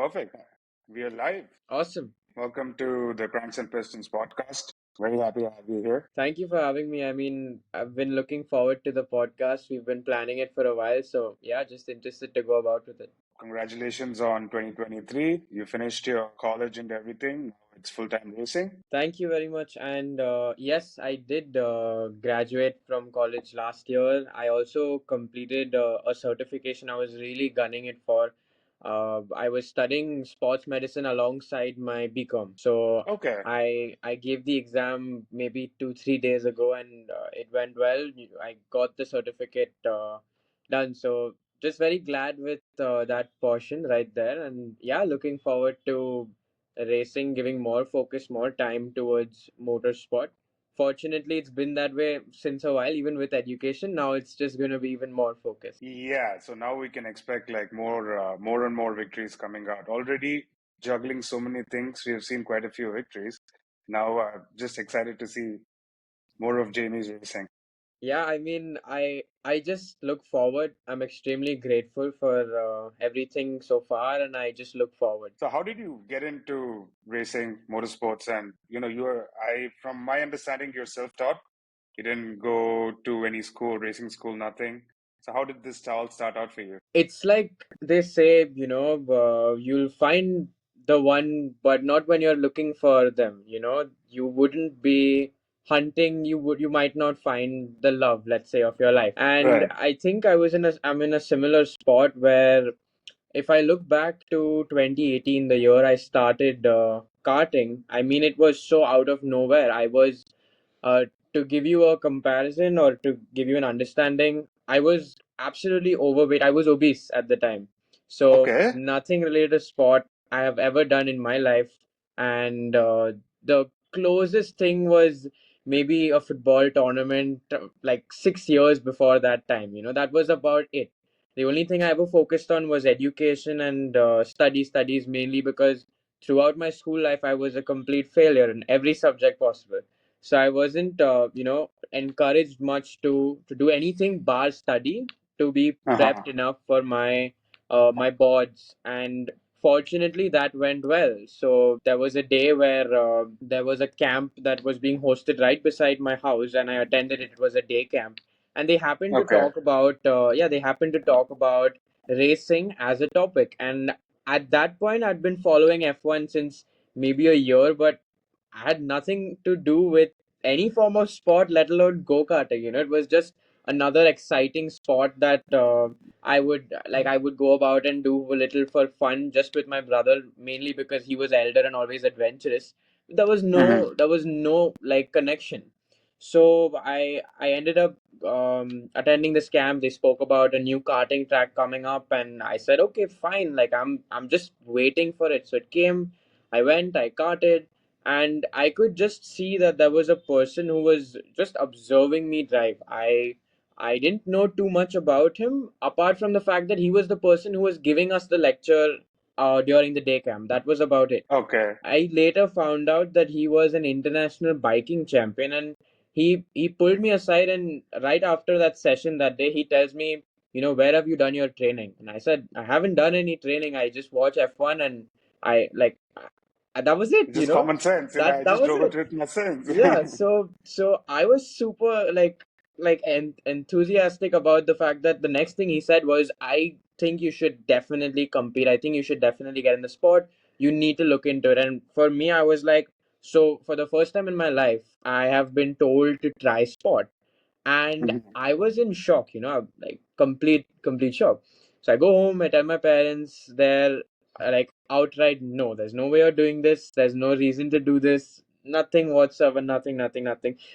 perfect. We are live. Awesome. Welcome to the Cranks and Pistons podcast. Very happy to have you here. Thank you for having me. I mean, I've been looking forward to the podcast. We've been planning it for a while. So, yeah, just interested to go about with it. Congratulations on 2023. You finished your college and everything. Now it's full time racing. Thank you very much. And yes, I did graduate from college last year. I also completed a certification I was really gunning it for. I was studying sports medicine alongside my BCom. So Okay. I gave the exam maybe 2 3 days ago, and it went well. I got the certificate done. So just very glad with that portion right there, and yeah, looking forward to racing, giving more focus, more time towards motorsport. Fortunately, it's been that way since a while, even with education. Now it's just going to be even more focused. Yeah, so now we can expect like more and more victories coming out. Already juggling so many things, we have seen quite a few victories. Now, just excited to see more of Jamie's racing. Yeah, I mean, I just look forward. I'm extremely grateful for everything so far, and I just look forward. So how did you get into racing, motorsports, and from my understanding, you're self-taught. You didn't go to any school, racing school, nothing. So how did this all start out for you? It's like they say, you'll find the one, but not when you're looking for them. You wouldn't be hunting. You might not find the love, let's say, of your life. And Right. I think I'm in a similar spot where if I look back to 2018, the year I started karting, I mean, it was so out of nowhere. Uh, to give you a comparison or to give you an understanding, I was absolutely overweight. I was obese at the time. So, Okay. nothing related to sport I have ever done in my life. And the closest thing was maybe a football tournament like 6 years before that time. That was about it. The only thing I ever focused on was education and studies mainly because throughout my school life, I was a complete failure in every subject possible. So I wasn't, encouraged much to do anything bar study to be Uh-huh. prepped enough for my boards. And fortunately, that went well. So there was a day where there was a camp that was being hosted right beside my house, and I attended it. It was a day camp, and they happened to Okay. talk about, they happened to talk about racing as a topic. And at that point, I'd been following F1 since maybe a year, but I had nothing to do with any form of sport, let alone go karting. It was just another exciting sport that I would go about and do a little for fun, just with my brother, mainly because he was elder and always adventurous. Hmm. There was no like connection. So I ended up attending this camp. They spoke about a new karting track coming up, and I said, okay, fine. Like I'm just waiting for it. So it came. I went. I karted, and I could just see that there was a person who was just observing me drive. I didn't know too much about him apart from the fact that he was the person who was giving us the lecture during the day camp. That was about it. Okay. I later found out that he was an international biking champion, and he pulled me aside, and right after that session that day he tells me, where have you done your training? And I said, I haven't done any training. I just watch F1, and I like that was it, It's just common sense. That I that just was drove it. it with my sense. Yeah, so I was super enthusiastic about the fact that the next thing he said was, I think you should definitely compete. I think you should definitely get in the sport. You need to look into it. And for me, I was like, so for the first time in my life, I have been told to try sport, and Mhm. I was in shock, like complete shock. So I go home, I tell my parents, they're like outright, no, there's no way of doing this, there's no reason to do this, nothing whatsoever, nothing.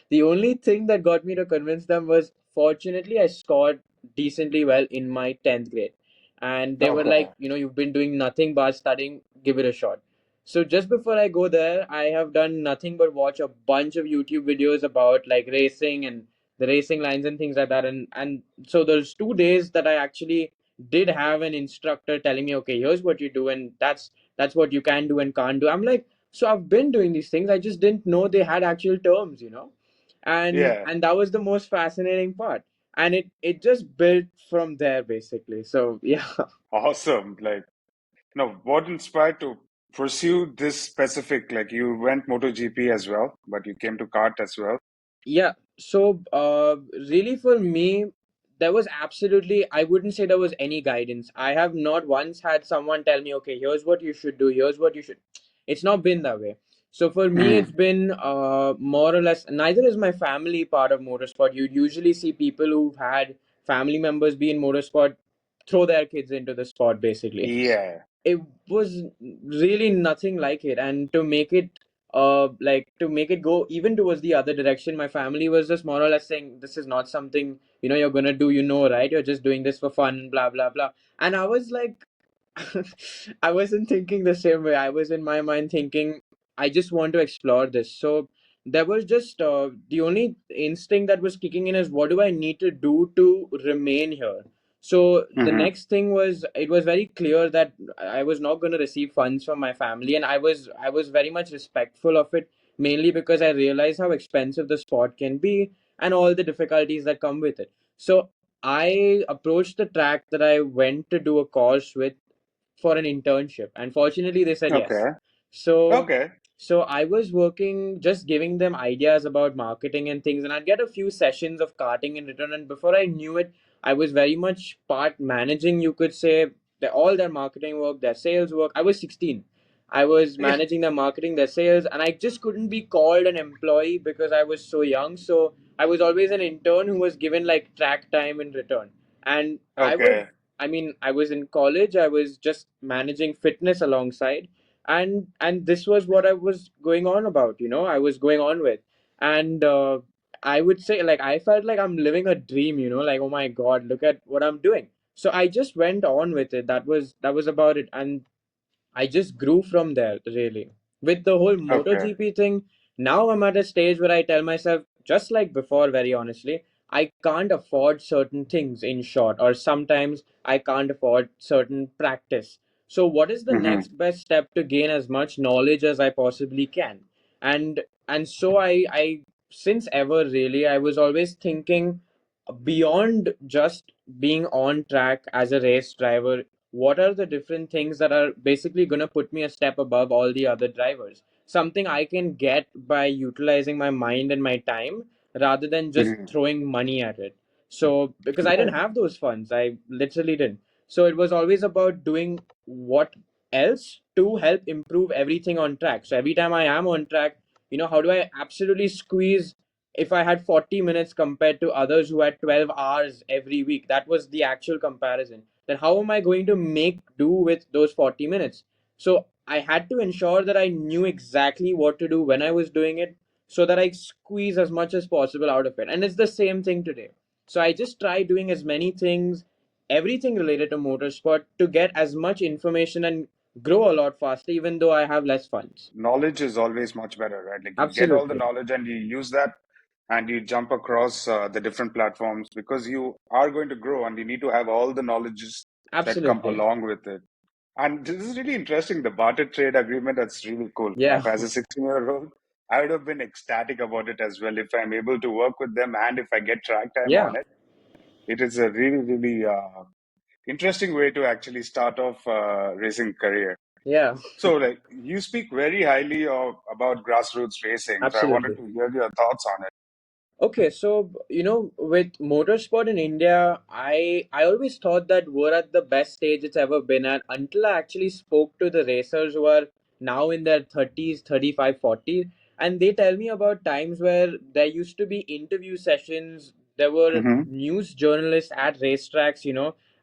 The only thing that got me to convince them was, fortunately, I scored decently well in my 10th grade. And they were Okay. like, you've been doing nothing but studying, give it a shot. So just before I go there, I have done nothing but watch a bunch of YouTube videos about like racing and the racing lines and things like that. And so there's 2 days that I actually did have an instructor telling me, okay, here's what you do, and that's what you can do and can't do. I'm like, so I've been doing these things, I just didn't know they had actual terms. and Yeah. and that was the most fascinating part, and it just built from there basically. So yeah. Awesome. Like No, what inspired to pursue this specific? Like you went MotoGP as well, but you came to kart as well. Yeah. So, really for me, there was absolutely, I wouldn't say there was any guidance. I have not once had someone tell me, okay, here's what you should do, here's what you should. It's not been that way. So for me, it's Hmm. been more or less, neither is my family part of motorsport. You usually see people who've had family members be in motorsport throw their kids into the sport, basically. Yeah. It was really nothing like it. And to make it to make it go even towards the other direction, my family was just more or less saying, this is not something you're gonna do, right? You're just doing this for fun, blah blah blah. And I was like, I wasn't thinking the same way. I was in my mind thinking, I just want to explore this. So there was just the only instinct that was kicking in is, what do I need to do to remain here? So the Hmm. next thing was, it was very clear that I was not going to receive funds from my family, and I was very much respectful of it, mainly because I realized how expensive the sport can be and all the difficulties that come with it. So I approached the track that I went to do a course with for an internship, and fortunately they said yes. Okay. so Okay. so I was working, just giving them ideas about marketing and things, and I'd get a few sessions of karting in return, and before I knew it, I was very much part managing, you could say, all their marketing work, their sales work. I was 16. I was Yeah. managing their marketing, their sales, and I just couldn't be called an employee because I was so young. So I was always an intern who was given like track time in return. And Okay. I was in college, I was just managing fitness alongside, and this was what I was going on about, I was going on with. And I would say, like, I felt like I'm living a dream, like, oh my God, look at what I'm doing. So I just went on with it. That was about it. And I just grew from there, really. With the whole Okay. MotoGP thing, now I'm at a stage where I tell myself, just like before, very honestly, I can't afford certain things, in short, or sometimes I can't afford certain practice. So, what is the Hmm. next best step to gain as much knowledge as I possibly can? And so I since ever, really, I was always thinking beyond just being on track as a race driver. What are the different things that are basically going to put me a step above all the other drivers? Something I can get by utilizing my mind and my time rather than just Hmm. throwing money at it. So, because I didn't Right. have those funds, I literally didn't. So, it was always about doing what else to help improve everything on track. So, every time I am on track, how do I absolutely squeeze? If I had 40 minutes compared to others who had 12 hours every week, that was the actual comparison. Then how am I going to make do with those 40 minutes? So I had to ensure that I knew exactly what to do when I was doing it, so that I squeeze as much as possible out of it. And it's the same thing today. So I just try doing as many things, everything related to motorsport, to get as much information and grow a lot faster, even though I have less funds. Knowledge is always much better, right? Like you get all the Absolutely. knowledge and you use that and you jump across the different platforms because you are going to grow and you need to have all the knowledges that come Absolutely. along with it. And this is really interesting. The barter trade agreement, that's really cool. Yeah. As a 16-year-old, I would have been ecstatic about it as well if I'm able to work with them and if I get track time Yeah. on it. It is a really, really interesting way to actually start off racing career. Yeah. So, like, you speak very highly of about grassroots racing. So, I wanted Absolutely. to hear your thoughts on it. Okay, so with motorsport in India, I always thought that we're at the best stage it's ever been at, until I actually spoke to the racers who are now in their 30s, 35, 40s, and they tell me about times where there used to be interview sessions, there were Hmm. news journalists at racetracks,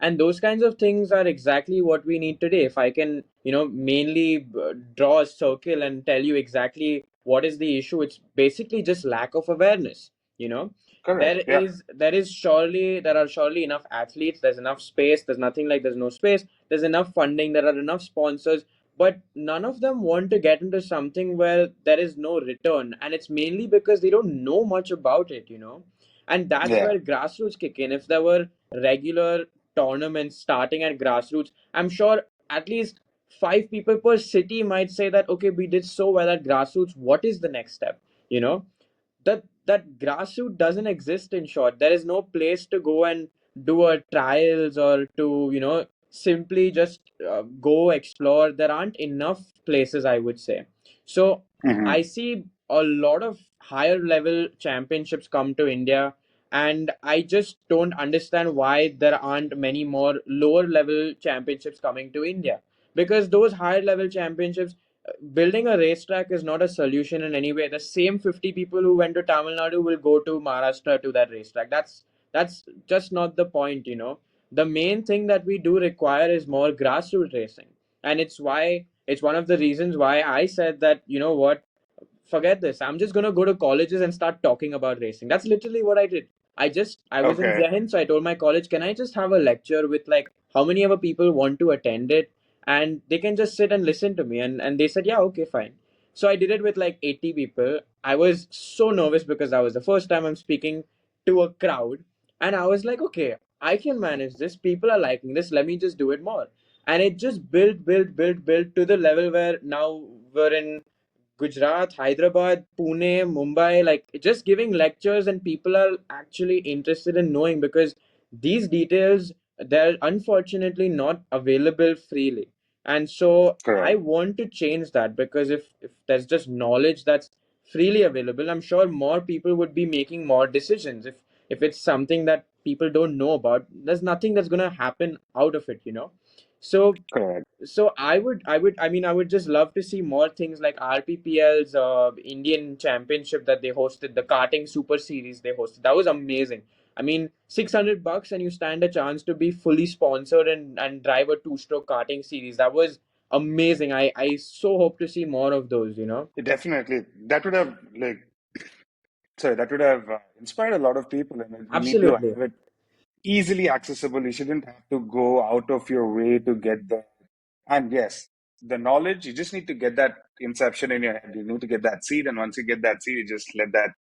and those kinds of things are exactly what we need today. If I can, mainly draw a circle and tell you exactly what is the issue, it's basically just lack of awareness. you know Correct. Yeah. there are surely enough athletes, there's enough space, there's nothing like there's no space, there's enough funding, there are enough sponsors, but none of them want to get into something where there is no return, and it's mainly because they don't know much about it. And that's Yeah. where grassroots kick in. If there were regular tournaments starting at grassroots, I'm sure at least 5 people per city might say that, okay, we did so well at grassroots, what is the next step? you know that grassroots doesn't exist, in short. There is no place to go and do a trials, or to simply just go explore. There aren't enough places, I would say. So Hmm. I see a lot of higher level championships come to India, and I just don't understand why there aren't many more lower level championships coming to India. Because those higher level championships, building a racetrack is not a solution in any way. The same 50 people who went to Tamil Nadu will go to Maharashtra to that racetrack. That's just not the point, you know. The main thing that we do require is more grassroots racing, and it's one of the reasons why I said that, you know what, forget this. I'm just gonna go to colleges and start talking about racing. That's literally what I did. I was in Okay. Jahin, so I told my college, can I just have a lecture with like how many ever people want to attend it, and they can just sit and listen to me. And they said, yeah, okay, fine. So I did it with like 80 people. I was so nervous because that was the first time I'm speaking to a crowd, and I was like, okay, I can manage this. People are liking this. Let me just do it more. And it just built to the level where now we're in Gujarat, Hyderabad, Pune, Mumbai, like just giving lectures, and people are actually interested in knowing because these details, they're unfortunately not available freely. And so I Correct. want to change that, because if there's just knowledge that's freely available, I'm sure more people would be making more decisions. If it's something that people don't know about, there's nothing that's gonna happen out of it, you know. So Correct. I would just love to see more things like RPPL's Indian Championship that they hosted, the karting Super Series they hosted. That was amazing. I mean, $600 and you stand a chance to be fully sponsored and drive a two-stroke karting series. That was amazing. I so hope to see more of those, you know. Definitely. That would have that would have inspired a lot of people, and you need to Absolutely. have it easily accessible. You shouldn't have to go out of your way to get there. And yes, the knowledge, you just need to get that inception in your head. You need to get that seed, and once you get that seed, you just let that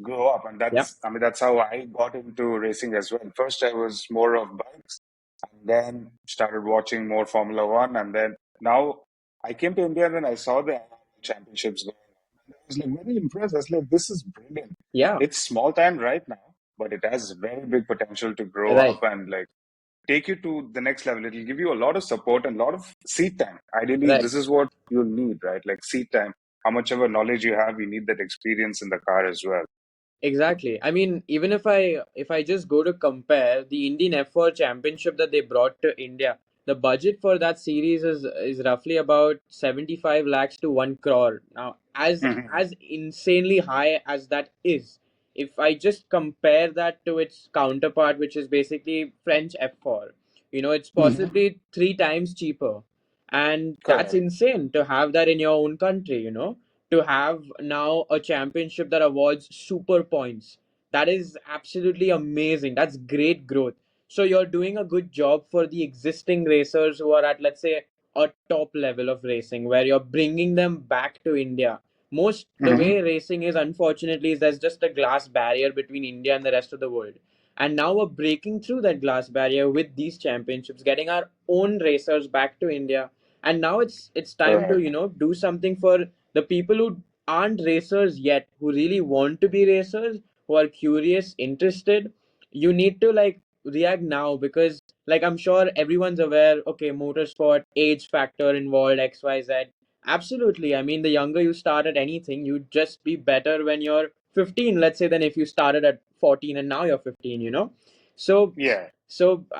grow up. And Yeah. I mean, that's how I got into racing as well. First, I was more of bikes, and then started watching more Formula One, and then now I came to India, and then I saw the championships going on. And I was like very impressed. I was like, this is brilliant. Yeah. It's small time right now, but it has very big potential to grow Right. up and like take you to the next level. It'll give you a lot of support and a lot of seat time. Ideally, Right. this is what you need, right? Like seat time. How much ever knowledge you have, you need that experience in the car as well. Exactly. I mean, even if I just go to compare the Indian F4 championship that they brought to India, the budget for that series is roughly about 75 lakhs to 1 crore. Now, Hmm. as insanely high as that is, if I just compare that to its counterpart, which is basically French F4, you know, it's Hmm. possibly 3 times cheaper. And that's Correct. insane to have that in your own country, you know, to have now a championship that awards super points. That is absolutely amazing. That's great growth. So you're doing a good job for the existing racers who are at, let's say, a top level of racing, where you're bringing them back to India. Most the Hmm. way racing is, unfortunately, is there's just a glass barrier between India and the rest of the world. And now we're breaking through that glass barrier with these championships, getting our own racers back to India. And now it's time to, you Correct. know, do something for the people who aren't racers yet, who really want to be racers, who are curious, interested. You need to like react now, because like I'm sure everyone's aware, okay, motorsport, age factor involved, XYZ. Absolutely. I mean, the younger you start at anything, you'd just be better when you're 15, let's say, than if you started at 14 and now you're 15, you know. So Yeah.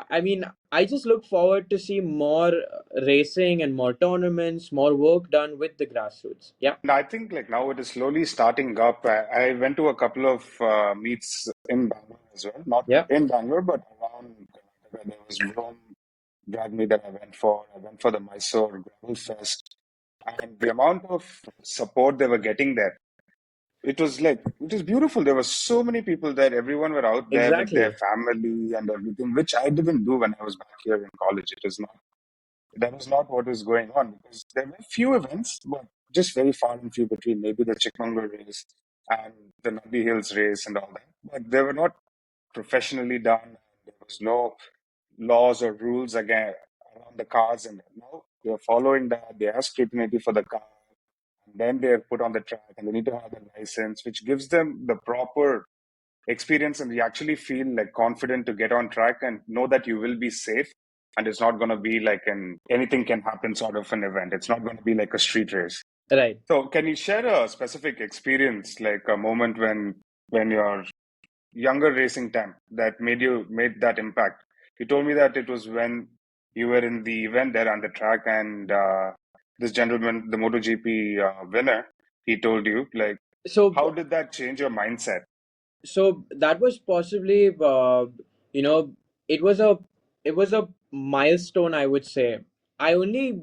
I mean, I just look forward to see more racing and more tournaments, more work done with the grassroots. Yeah. And I think like now it is slowly starting up. I went to a couple of meets in Bangalore as well. Not Yeah. in Bangalore, but around Karnataka. There was Rome Drag Me that I went for. I went for the Mysore Gravel Fest. And the amount of support they were getting there, it was beautiful. There were so many people there. Everyone were out there with their Exactly. family and everything, which I didn't do when I was back here in college. That was not what was going on because there were few events, but just very far and few between. Maybe the Chikmagalur race and the Nandi Hills race and all that. But they were not professionally done. There was no laws or rules again around the cars, and now they're following that. They have scrutiny for the car, and then they're put on the track, and they need to have the license, which gives them the proper experience, and you actually feel like confident to get on track and know that you will be safe. and it's not going to be like an anything can happen sort of an event. It's not going to be like a street race. Right. So, can you share a specific experience, like a moment when your younger racing time that made that impact? You told me that it was when you were in the event there on the track, and this gentleman, the MotoGP winner, he told you like, So how did that change your mindset? so that was possibly you know it was a milestone, I would say. I only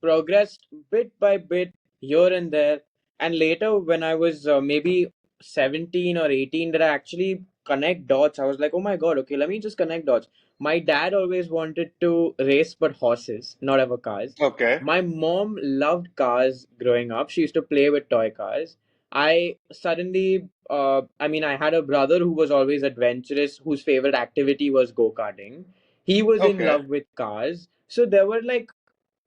progressed bit by bit here and there, and later when I was maybe 17 or 18, that I actually connect dots. I was like, oh my god, okay, let me just connect dots. My dad always wanted to race but horses, not ever cars. Okay, My mom loved cars growing up. She used to play with toy cars. I suddenly I mean, I had a brother who was always adventurous, whose favorite activity was go-karting. He was in okay, love with cars. So there were like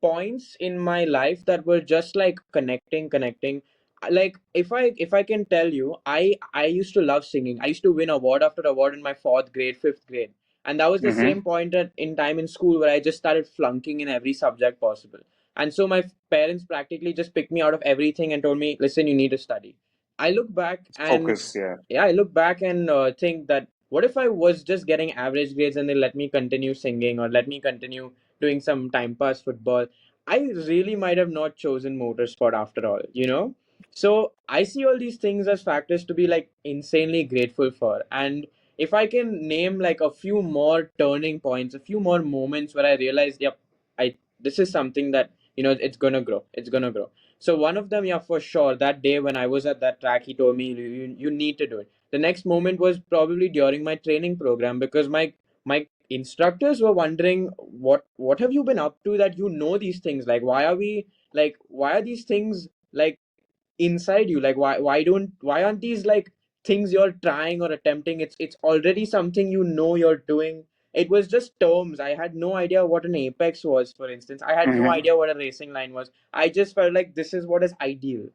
points in my life that were just like connecting. Like if I can tell you, I used to love singing. I used to win award after award in my fourth grade, fifth grade, and that was the mm-hmm. same point in time in school where I just started flunking in every subject possible. And so my parents practically just picked me out of everything and told me, listen, you need to study. I look back and Focus, yeah. yeah, I look back and think that what if I was just getting average grades and they let me continue singing or let me continue doing some time pass football. I really might have not chosen motorsport after all, you know? So I see all these things as factors to be like insanely grateful for. And if I can name like a few more turning points, a few more moments where I realized, yep, I this is something that, it's gonna grow. It's gonna grow. So one of them, yeah, for sure, that day when I was at that track, he told me you need to do it. The next moment was probably during my training program because my instructors were wondering what have you been up to that these things, like why are these things like inside you, like why aren't these like things you're trying or attempting? It's already something you're doing. It was just terms. I had no idea what an apex was, for instance. I had no Mm-hmm. idea what a racing line was. I just felt like this is what is ideal.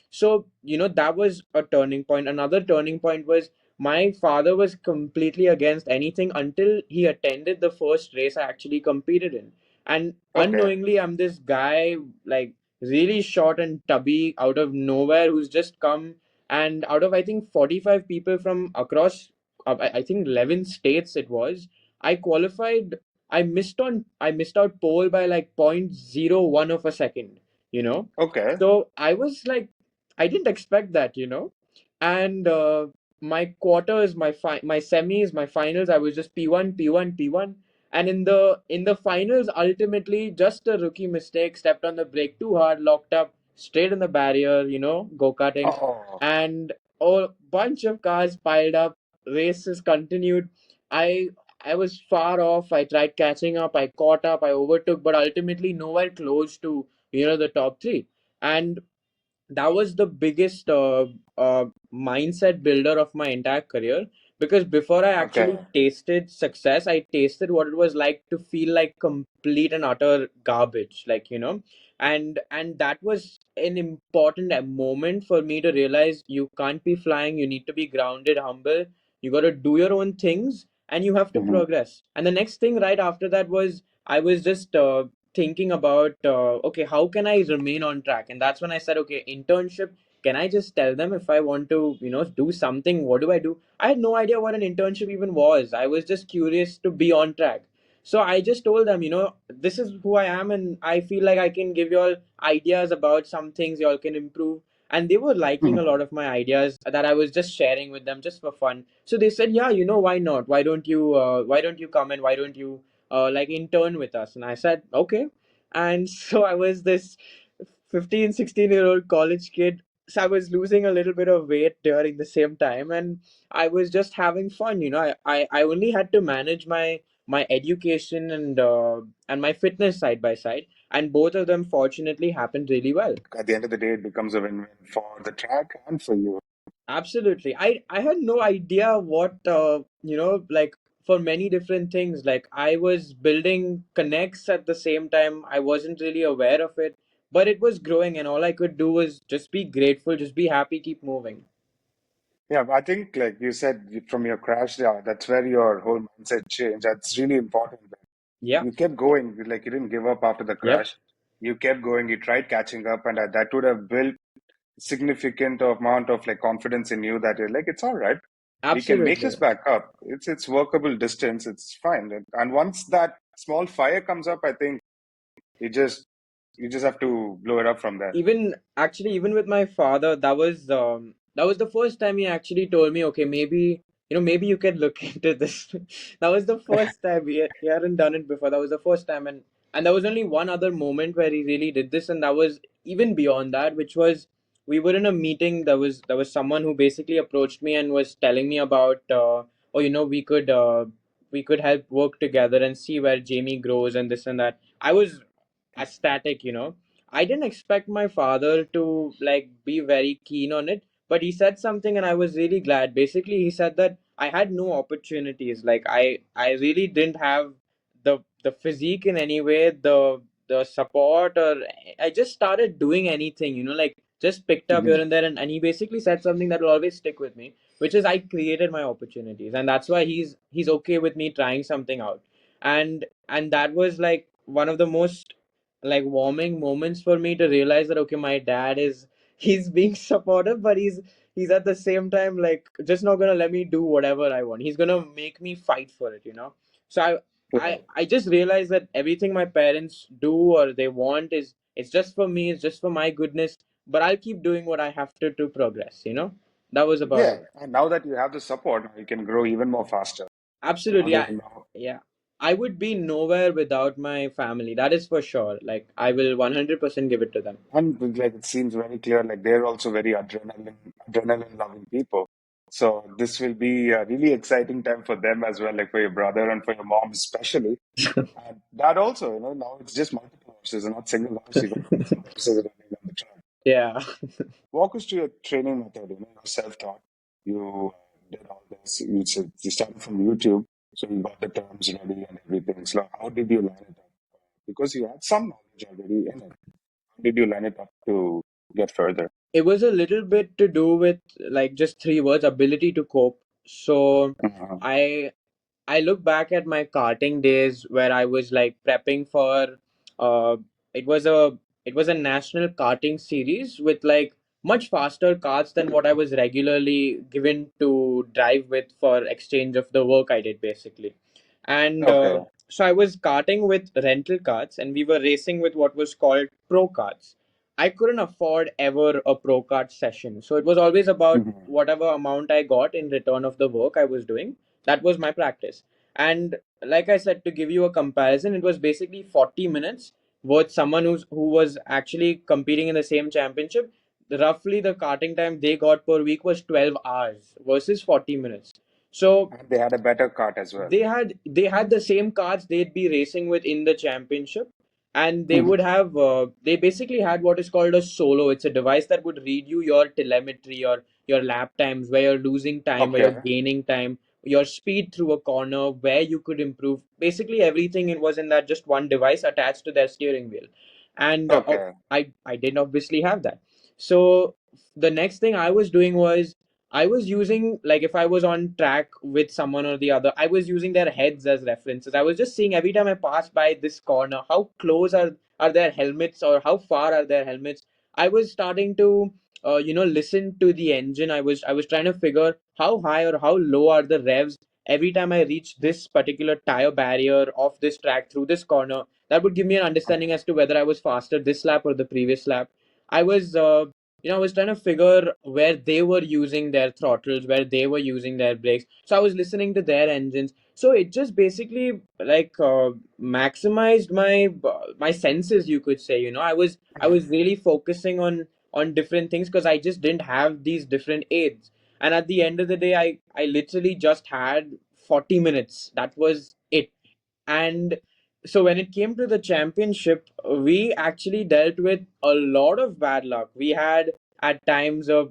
So, that was a turning point. Another turning point was my father was completely against anything until he attended the first race I actually competed in. And Okay, unknowingly, I'm this guy, like really short and tubby out of nowhere, who's just come, and out of I think 45 people from across, I think 11 states it was, I qualified. I missed out pole by like 0.01 of a second, you know. okay, So I was like, I didn't expect that, and my quarters, my semis, my finals, I was just P1, P1, P1. And in the finals, ultimately, just a rookie mistake, stepped on the brake too hard, locked up, straight in the barrier, go karting, oh, and a bunch of cars piled up. Races continued. I I was far off. I tried catching up. I caught up. I overtook, but ultimately nowhere close to the top three. And that was the biggest mindset builder of my entire career, because before I okay, actually tasted success, I tasted what it was like to feel like complete and utter garbage, like, and that was an important moment for me to realize you can't be flying. You need to be grounded, humble. You got to do your own things and you have to mm-hmm. progress. And the next thing right after that was I was just thinking about okay, how can I remain on track? And that's when I said, okay, internship. Can I just tell them if I want to do something? What do I do? I had no idea what an internship even was. I was just curious to be on track. So I just told them, this is who I am, and I feel like I can give you all ideas about some things you all can improve. And they were liking a Mm-hmm. lot of my ideas that I was just sharing with them just for fun. So they said, yeah, why not? Why don't you come, and why don't you like intern with us? And I said, okay. And so I was this 15, 16-year-old college kid. So I was losing a little bit of weight during the same time, and I was just having fun. I only had to manage my education and my fitness side by side, and both of them fortunately happened really well. At the end of the day, it becomes a win-win for the track and for you. Absolutely. I had no idea what like for many different things. Like I was building connects at the same time. I wasn't really aware of it, but it was growing, and all I could do was just be grateful, just be happy, keep moving. Yeah, I think like you said from your crash, yeah, that's where your whole mindset changed. That's really important. Yeah. You kept going, like you didn't give up after the Yep. crash. You kept going. You tried catching up, and that would have built significant amount of like confidence in you that you're like, it's all right. We can make this Absolutely. back up. It's workable distance. It's fine. And once that small fire comes up, I think you just you just have to blow it up from there. Even actually, even with my father, that was the first time he actually told me, okay, maybe, maybe you can look into this. That was the first time. He hadn't done it before. That was the first time. And there was only one other moment where he really did this, and that was even beyond that, which was, we were in a meeting. There was someone who basically approached me and was telling me about, oh, we could help work together and see where Jamie grows and this and that. I was ecstatic. I didn't expect my father to like be very keen on it, but he said something and I was really glad. Basically, he said that I had no opportunities. Like I really didn't have the physique in any way, the support, or I just started doing anything, like just picked up here Mhm. and there, and he basically said something that will always stick with me, which is I created my opportunities, and that's why he's okay with me trying something out. And that was like one of the most like warming moments for me to realize that okay, my dad is he's being supportive, but he's at the same time like just not gonna let me do whatever I want. He's gonna make me fight for it. So I just realized that everything my parents do or they want is it's just for me, it's just for my goodness, but I'll keep doing what I have to progress. That was about Yeah, it. and now that you have the support, you can grow even more faster. Now Absolutely. that you know, Yeah. I would be nowhere without my family. That is for sure. Like I will 100% give it to them. and like it seems very clear, like they're also very adrenaline loving people. So this will be a really exciting time for them as well, like for your brother and for your mom especially. And that also, now it's just multiple horses and not single horse. You got multiple horses running on the track. Yeah. Walk us to your training method. You're self-taught. You did all this. You started from YouTube, so you got the terms ready and everything. So how did you line it up? Because you had some knowledge already in it. How did you line it up to get further? It was a little bit to do with like just three words, ability to cope. So Uh-huh. I I look back at my karting days where I was like prepping for uh it was a it was a national karting series with like much faster karts than what I was regularly given to drive with for exchange of the work I did basically. And Okay. so I was karting with rental karts and we were racing with what was called pro karts. I couldn't afford ever a pro kart session. So it was always about Mhm. whatever amount I got in return of the work I was doing. That was my practice. And like I said, to give you a comparison, it was basically 40 minutes with someone who was actually competing in the same championship. Roughly the karting time they got per week was 12 hours versus 40 minutes. So And they had a better cart as well. they had the same cars they'd be racing with in the championship, and they would Mhm. have they basically had what is called a solo. It's a device that would read you your telemetry, your lap times, where you're losing time, where you're Okay. gaining time, your speed through a corner, where you could improve. Basically everything it was in that just one device attached to their steering wheel. And Okay. I didn't obviously have that. So the next thing I was doing was I was using, like, if I was on track with someone or the other, I was using their heads as references. I was just seeing every time I pass by this corner, how close are their helmets or how far are their helmets. I was starting to, listen to the engine. I was trying to figure how high or how low are the revs every time I reach this particular tire barrier of this track through this corner. That would give me an understanding as to whether I was faster this lap or the previous lap. I was I was trying to figure where they were using their throttles, where they were using their brakes. So I was listening to their engines. So it just basically like maximized my senses, you could say. I was really focusing on different things because I just didn't have these different aids. And at the end of the day, I literally just had 40 minutes. That was it. And so when it came to the championship, we actually dealt with a lot of bad luck. We had at times a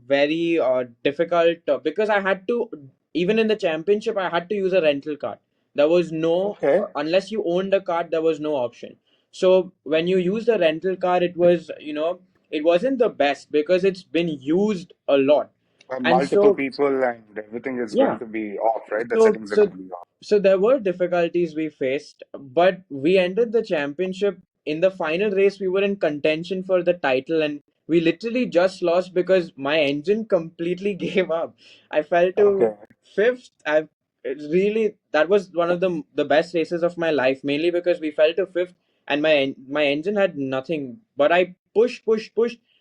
very difficult because I had to, even in the championship, I had to use a rental card. There was no, Okay. unless you owned a card, there was no option. So when you use the rental car, it wasn't the best because it's been used a lot. And Multiple so, people and everything is going yeah, to be off, right? The so settings are so going to be off. so there were difficulties we faced, but we ended the championship. In the final race we were in contention for the title, and we literally just lost because my engine completely gave up. I fell to Okay. fifth. I really, that was one of the best races of my life, mainly because we fell to fifth, and my engine had nothing, but I pushed,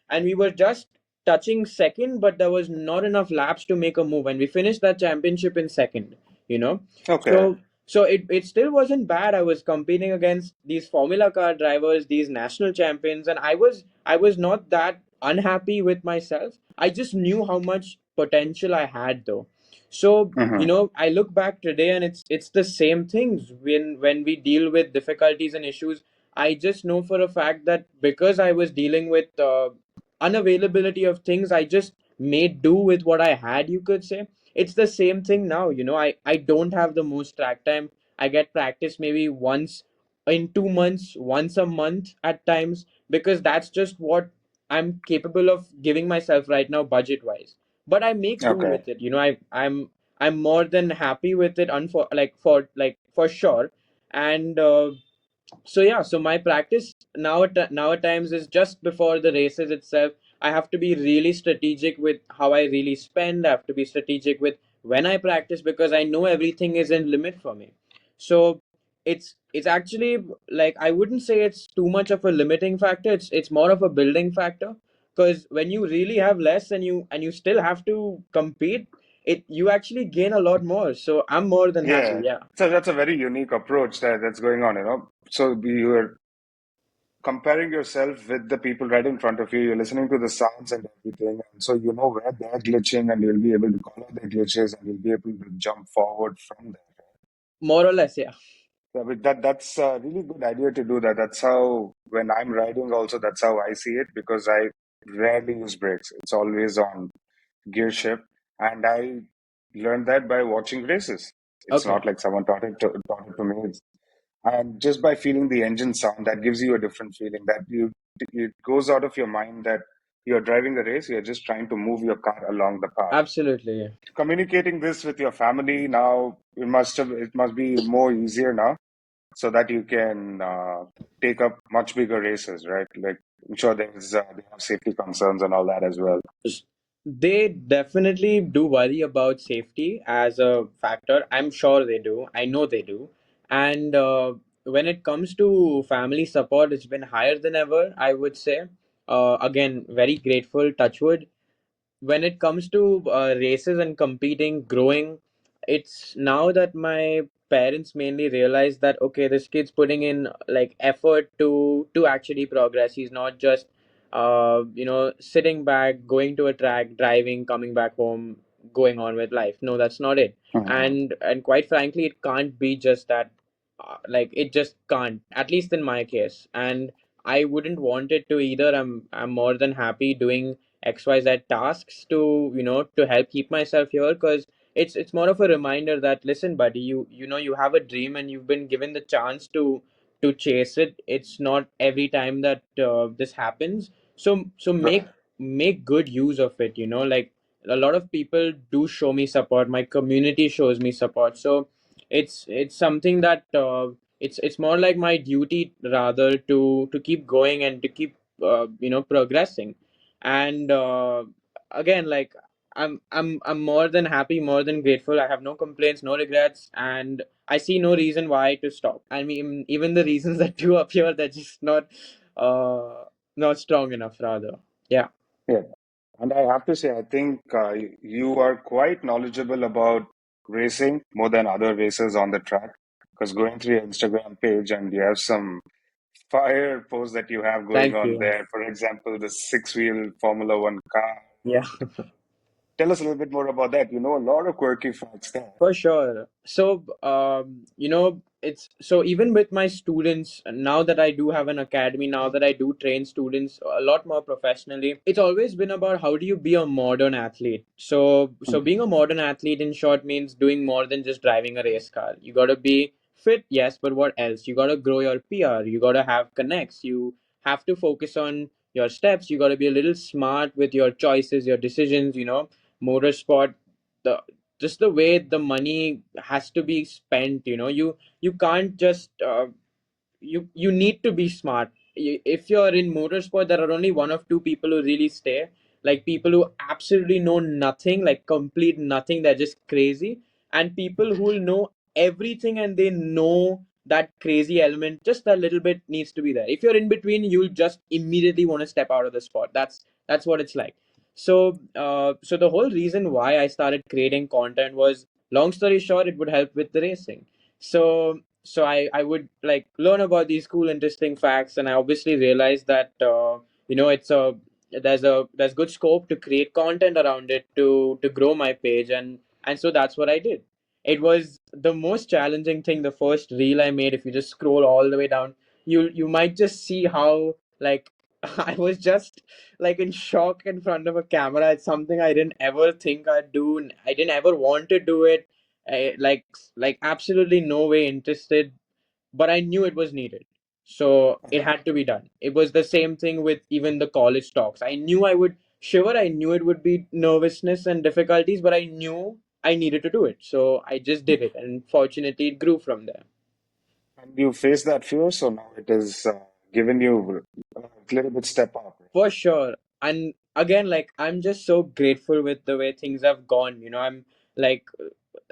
and we were just touching second, but there was not enough laps to make a move, and we finished that championship in second, you know. Okay. So it still wasn't bad. I was competing against these formula car drivers, these national champions, and I was not that unhappy with myself. I just knew how much potential I had, though. So, Hmm. I look back today, and it's the same things when we deal with difficulties and issues. I just know for a fact that because I was dealing with unavailability of things, I just made do with what I had, you could say. It's the same thing now. I don't have the most track time. I get practice maybe once in 2 months, once a month at times, because that's just what I'm capable of giving myself right now, budget wise. But I make do Okay. with it. I'm more than happy with it, for sure. And so yeah, so my practice now at times is just before the races itself. I have to be really strategic with how I really spend. I have to be strategic with when I practice, because I know everything is in limit for me. So it's actually, like, I wouldn't say it's too much of a limiting factor. It's more of a building factor, because when you really have less and you still have to compete, it you actually gain a lot more. So I'm more than happy, Yeah. yeah. So that's a very unique approach that's going on, you know. So you're comparing yourself with the people right in front of you. You're listening to the sounds and everything, and so you know where they're glitching, and you'll be able to call out their glitches, and you'll be able to jump forward from there. More or less, yeah. Yeah, but that's a really good idea to do that. That's how when I'm riding also, that's how I see it because I rarely use brakes. It's always on gear shift, and I learned that by watching races. It's Okay. not like someone taught it to me. And just by feeling the engine sound, that gives you a different feeling. That it goes out of your mind that you're driving a race. You're just trying to move your car along the path. Absolutely, yeah. Communicating this with your family now, it must be more easier now so that you can take up much bigger races, right? Like I'm sure they have safety concerns and all that as well. S- They definitely do worry about safety as a factor. I'm sure they do. I know they do. And when it comes to family support, it's been higher than ever, I would say. Again, very grateful, touchwood. When it comes to races and competing, growing, it's now that my parents mainly realize that okay, this kid's putting in like effort to actually progress. He's not just sitting back, going to a track, driving, coming back home, going on with life. No, that's not it. Mhm. And quite frankly, it can't be just that. Like, it just can't, at least in my case. And I wouldn't want it to either. I'm more than happy doing XYZ tasks to help keep myself here, because it's more of a reminder that, listen, buddy, you have a dream and you've been given the chance to chase it. It's not every time that this happens. So make good use of it. Like, a lot of people do show me support. My community shows me support. So it's something that it's more like my duty, rather, to keep going and to keep progressing. And again, like, I'm more than happy, more than grateful. I have no complaints, no regrets, and I see no reason why to stop. I mean, even the reasons that do appear, they're just not strong enough, rather. Yeah. Yeah. And I have to say, I think you are quite knowledgeable about racing more than other racers on the track. Because going through your Instagram page and you have some fire posts that you have going Thank on you. there. For example, the six-wheel Formula One car. Yeah. Tell us a little bit more about that. You know, a lot of quirky facts there. For sure. So, it's so even with my students, now that I do have an academy, now that I do train students a lot more professionally, it's always been about how do you be a modern athlete. So being a modern athlete, in short, means doing more than just driving a race car. You got to be fit, yes, but what else? You got to grow your PR. You got to have connects. You have to focus on your steps. You got to be a little smart with your choices, your decisions. motorsport, the just the way the money has to be spent, you can't just you need to be smart. If you're in motorsport, there are only one of two people who really stay, like people who absolutely know nothing, like complete nothing, they're just crazy, and people who will know everything and they know that crazy element just a little bit needs to be there. If you're in between, you'll just immediately want to step out of the sport. That's what it's like. So the whole reason why I started creating content was, long story short, it would help with the racing. So I would like learn about these cool interesting facts, and I obviously realized that it's a there's good scope to create content around it to grow my page, and so that's what I did. It was the most challenging thing, the first reel I made. If you just scroll all the way down, you might just see how, like, I was just like in shock in front of a camera. It's something I didn't ever think I'd do, and I didn't ever want to do it. Like absolutely no way interested, but I knew it was needed, so it Uh-huh. had to be done. It was the same thing with even the college talks. I knew I would shiver. I knew it would be nervousness and difficulties, but I knew I needed to do it, so I just did it, and fortunately it grew from there. And you face that fear, so now it is given you a little bit step up. For sure. And again, like, I'm just so grateful with the way things have gone. I'm like,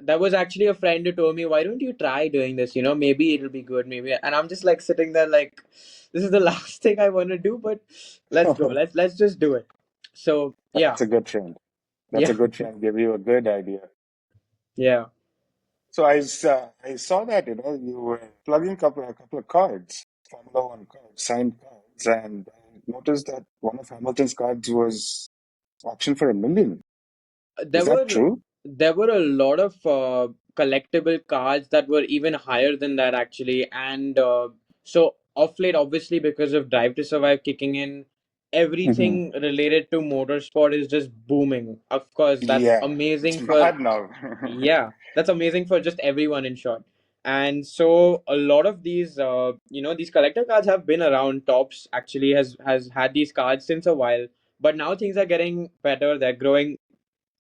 that was actually a friend who told me, why don't you try doing this? Maybe it'll be good, maybe. And I'm just like sitting there like, this is the last thing I want to do, but let's go. Let's just do it. So yeah, That's a good friend. That's yeah, a good friend. Give you a good idea. yeah. So I saw that you were plugging a couple of cards, Formula One cards, signed cards, and I noticed that one of Hamilton's cards was auctioned for 1 million. Is there that were true? there were a lot of collectible cards that were even higher than that, actually. And so off late, obviously, because of Drive to Survive kicking in, Hmm. everything related to motorsport is just booming. Of course, that's Yeah, it's amazing for, mad now. yeah, that's amazing for just everyone, in short. And so a lot of these these collector cards have been around. Tops actually has had these cards since a while, but now things are getting better, they're growing.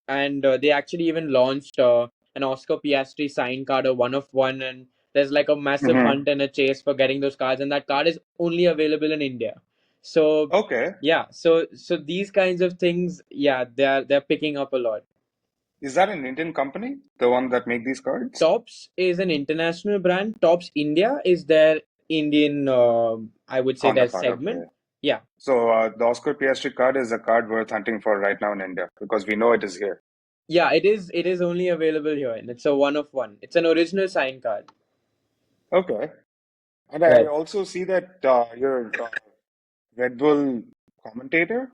And they actually even launched an Oscar Piastri sign card, a one of one, and there's like a massive Hmm. hunt and a chase for getting those cards, and that card is only available in India. So Okay. yeah, so these kinds of things, yeah, they're picking up a lot. Is that an Indian company, the one that make these cards? Tops is an international brand. Tops India is their Indian, I would say, their Counterpart, segment. okay. Yeah, So the Oscar Piastri card is a card worth hunting for right now in India because we know it is here. yeah, it is only available here, and it's a one of one. It's an original sign card. Okay. And I Right. also see that you're Red Bull commentator.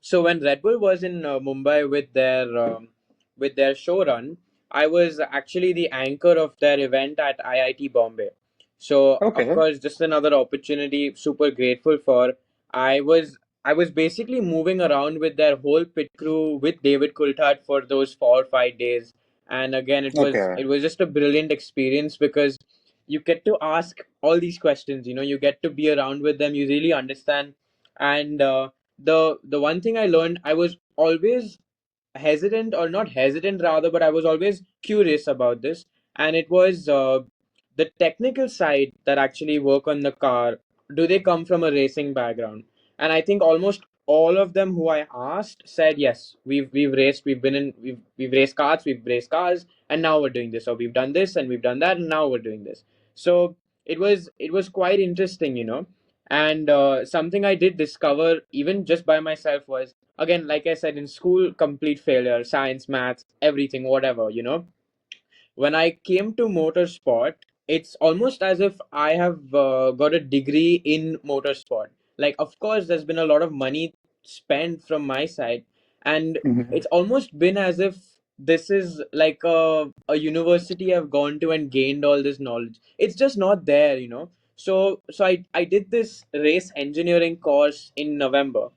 So when Red Bull was in Mumbai with their show run, I was actually the anchor of their event at IIT Bombay. So of Okay. course, just another opportunity. Super grateful for. I was basically moving around with their whole pit crew with David Coulthard for those 4 or 5 days, and again, Okay. it was just a brilliant experience because you get to ask all these questions. You get to be around with them. You really understand, and the one thing I learned, I was always hesitant, or not hesitant rather, but I was always curious about this, and it was the technical side that actually work on the car. Do they come from a racing background? And I think almost all of them who I asked said yes. We've raced, we've raced cars, and now we're doing this, or we've done this and we've done that, and now we're doing this. So it was quite interesting, and something I did discover even just by myself was, again, like I said, in school, complete failure, science, maths, everything, whatever, when I came to motorsport, it's almost as if I have got a degree in motorsport. Like, of course, there's been a lot of money spent from my side, and Hmm. it's almost been as if this is like a university I've gone to and gained all this knowledge. It's just not there. So I did this race engineering course in November,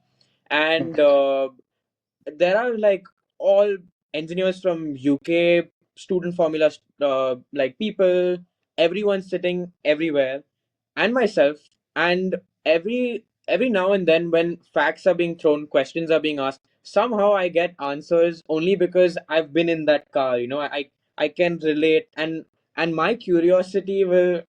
and there are like all engineers from UK, student formula, like people, everyone sitting everywhere, and myself. And every now and then, when facts are being thrown, questions are being asked, somehow I get answers only because I've been in that car. I can relate, and my curiosity will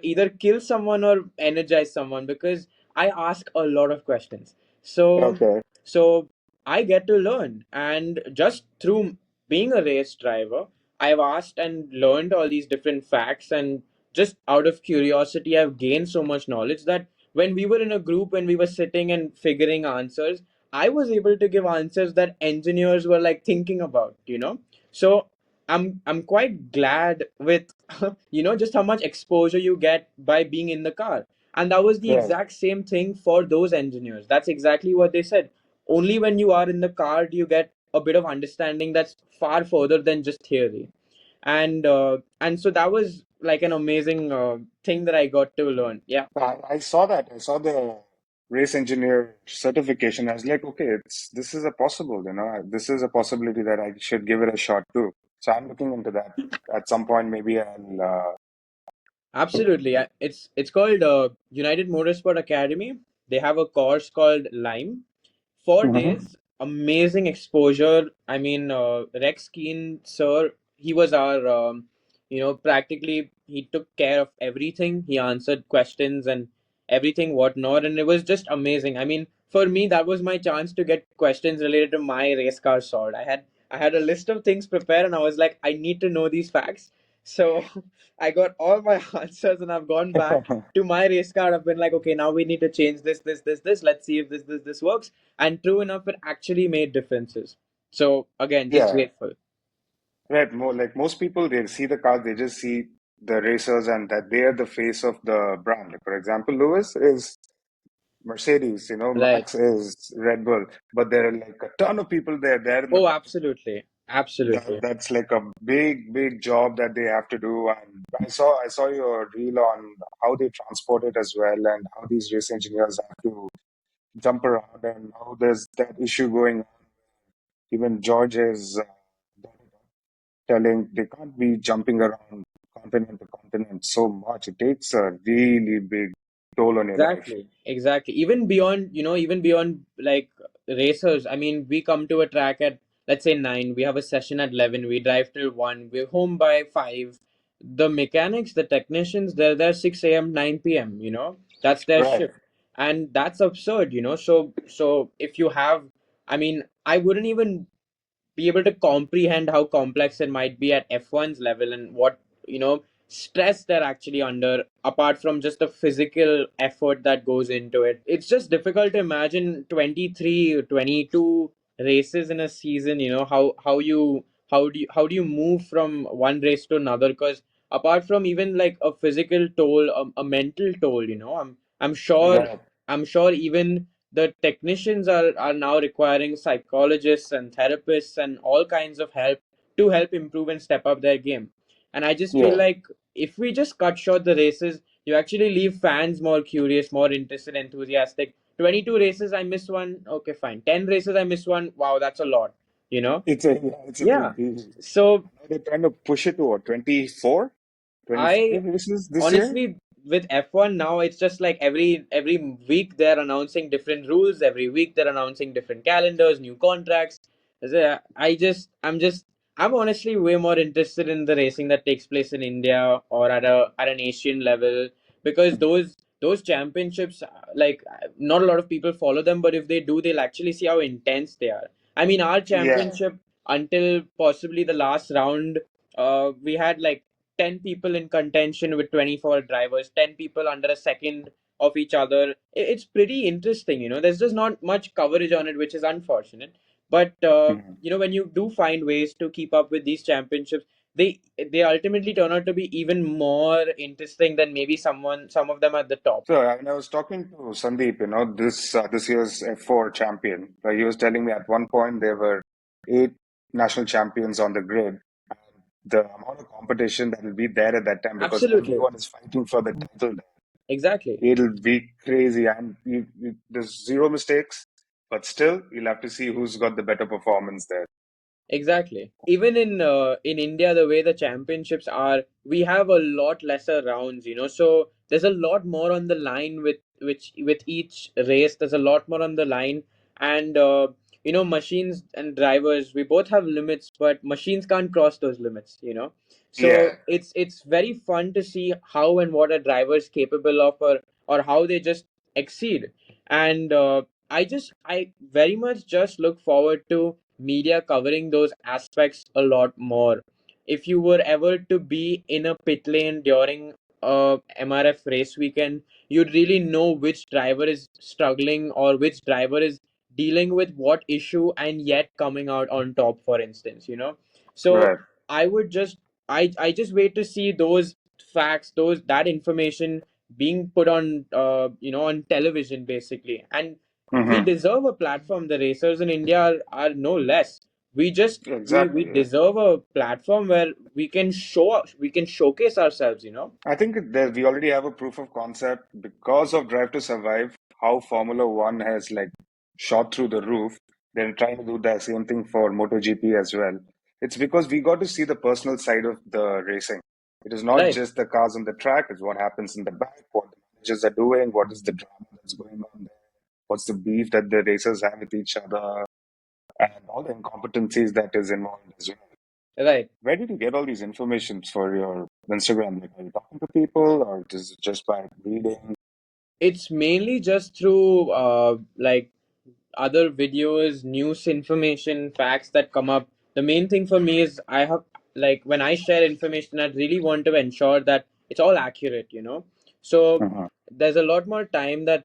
either kill someone or energize someone because I ask a lot of questions. So Okay. so I get to learn, and just through being a race driver, I've asked and learned all these different facts, and just out of curiosity, I've gained so much knowledge that when we were in a group, when we were sitting and figuring answers, I was able to give answers that engineers were like thinking about. So I'm quite glad with just how much exposure you get by being in the car. And that was the Right. exact same thing for those engineers. That's exactly what they said. Only when you are in the car do you get a bit of understanding that's far further than just theory. And so that was like an amazing thing that I got to learn. Yeah. I saw that. I saw the race engineer certification. I was like, okay, this is a possible, this is a possibility that I should give it a shot too. So I'm looking into that. At some point, maybe I'll. Absolutely. It's called United Motorsport Academy. They have a course called Lime. 4 days, amazing exposure. I mean, Rex Keen, sir, he was our, practically he took care of everything. He answered questions and everything whatnot, and it was just amazing. I mean, for me, that was my chance to get questions related to my race car sword. I had a list of things prepared, and I was like, I need to know these facts. So I got all my answers, and I've gone back to my race car. I've been like, okay, now we need to change this. Let's see if this works. And true enough, it actually made differences. So again, just Yeah, grateful. right. More like most people, they see the cars, they just see the racers, and that they are the face of the brand. Like, for example, Lewis is Mercedes, Right. Max is Red Bull, but there are like a ton of people there in the Oh, back. absolutely. Absolutely. That's like a big job that they have to do. And I saw your reel on how they transport it as well, and how these race engineers have to jump around, and how there's that issue going on. Even George is telling they can't be jumping around continent to continent so much. It takes a really big toll on your life. Exactly, exactly. Even beyond like racers. I mean, we come to a track at, let's say, 9. We have a session at 11. We drive till 1. We're home by 5. The mechanics, the technicians, they're there 6 a.m., 9 p.m. That's their Right. shift, and that's absurd. So if you have, I mean, I wouldn't even be able to comprehend how complex it might be at F1's level, and what stress they're actually under, apart from just the physical effort that goes into it. It's just difficult to imagine 23, 22 races in a season. How do you move from one race to another? Because apart from even like a physical toll, a mental toll, I'm sure Right. I'm sure even the technicians are now requiring psychologists and therapists and all kinds of help to help improve and step up their game. And I just feel Yeah. like if we just cut short the races, you actually leave fans more curious, more interested, enthusiastic. 22 races, I miss one. Okay, fine. 10 races, I miss one. Wow, that's a lot, you know? It's a Yeah. big deal. So Now they're trying to push it to what, 24, I 25 races this year? honestly, with F1 now, it's just like every week they're announcing different rules. Every week they're announcing different calendars, new contracts. I'm honestly way more interested in the racing that takes place in India or at an Asian level, because those championships, like, not a lot of people follow them, but if they do, they'll actually see how intense they are. I mean, our Yeah. championship, until possibly the last round, we had like 10 people in contention with 24 drivers, 10 people under a second of each other. It's pretty interesting. There's just not much coverage on it, which is unfortunate. But Mhm. when you do find ways to keep up with these championships, they ultimately turn out to be even more interesting than maybe some of them at the top. So when I was talking to Sandeep, this year's F4 champion, he was telling me at one point there were 8 national champions on the grid. The amount of competition that will be there at that time, because Absolutely. everyone is fighting for the title, Exactly. it'll be crazy, and there's zero mistakes. But still, you'll have to see who's got the better performance there. Exactly. Even in India, the way the championships are, we have a lot lesser rounds, so there's a lot more on the line with each race. There's a lot more on the line, and machines and drivers, we both have limits, but machines can't cross those limits. So Yeah, it's very fun to see how and what a driver is capable of, or how they just exceed. And I very much just look forward to media covering those aspects a lot more. If you were ever to be in a pit lane during a MRF race weekend, you'd really know which driver is struggling or which driver is dealing with what issue and yet coming out on top, for instance. So right. I would just I just wait to see those facts, those that information being put on on television, basically. And we Hmm. deserve a platform. The racers in India are no less. We Exactly. Yeah. deserve a platform where we can showcase ourselves. I think that we already have a proof of concept because of Drive to Survive, how Formula One has like shot through the roof. They're trying to do the same thing for MotoGP as well. It's because we got to see the personal side of the racing. It is not Right. just the cars on the track, it's what happens in the back, what the managers are doing, what is the drama that's going on there, what's the beef that the racers have with each other, and all the incompetencies that is involved as well. Right. Where did you get all these informations for your Instagram? Like, are you talking to people, or is it just by reading? It's mainly just through like other videos, news information, facts that come up. The main thing for me is I have, like, when I share information, I really want to ensure that it's all accurate. So Mhm. there's a lot more time that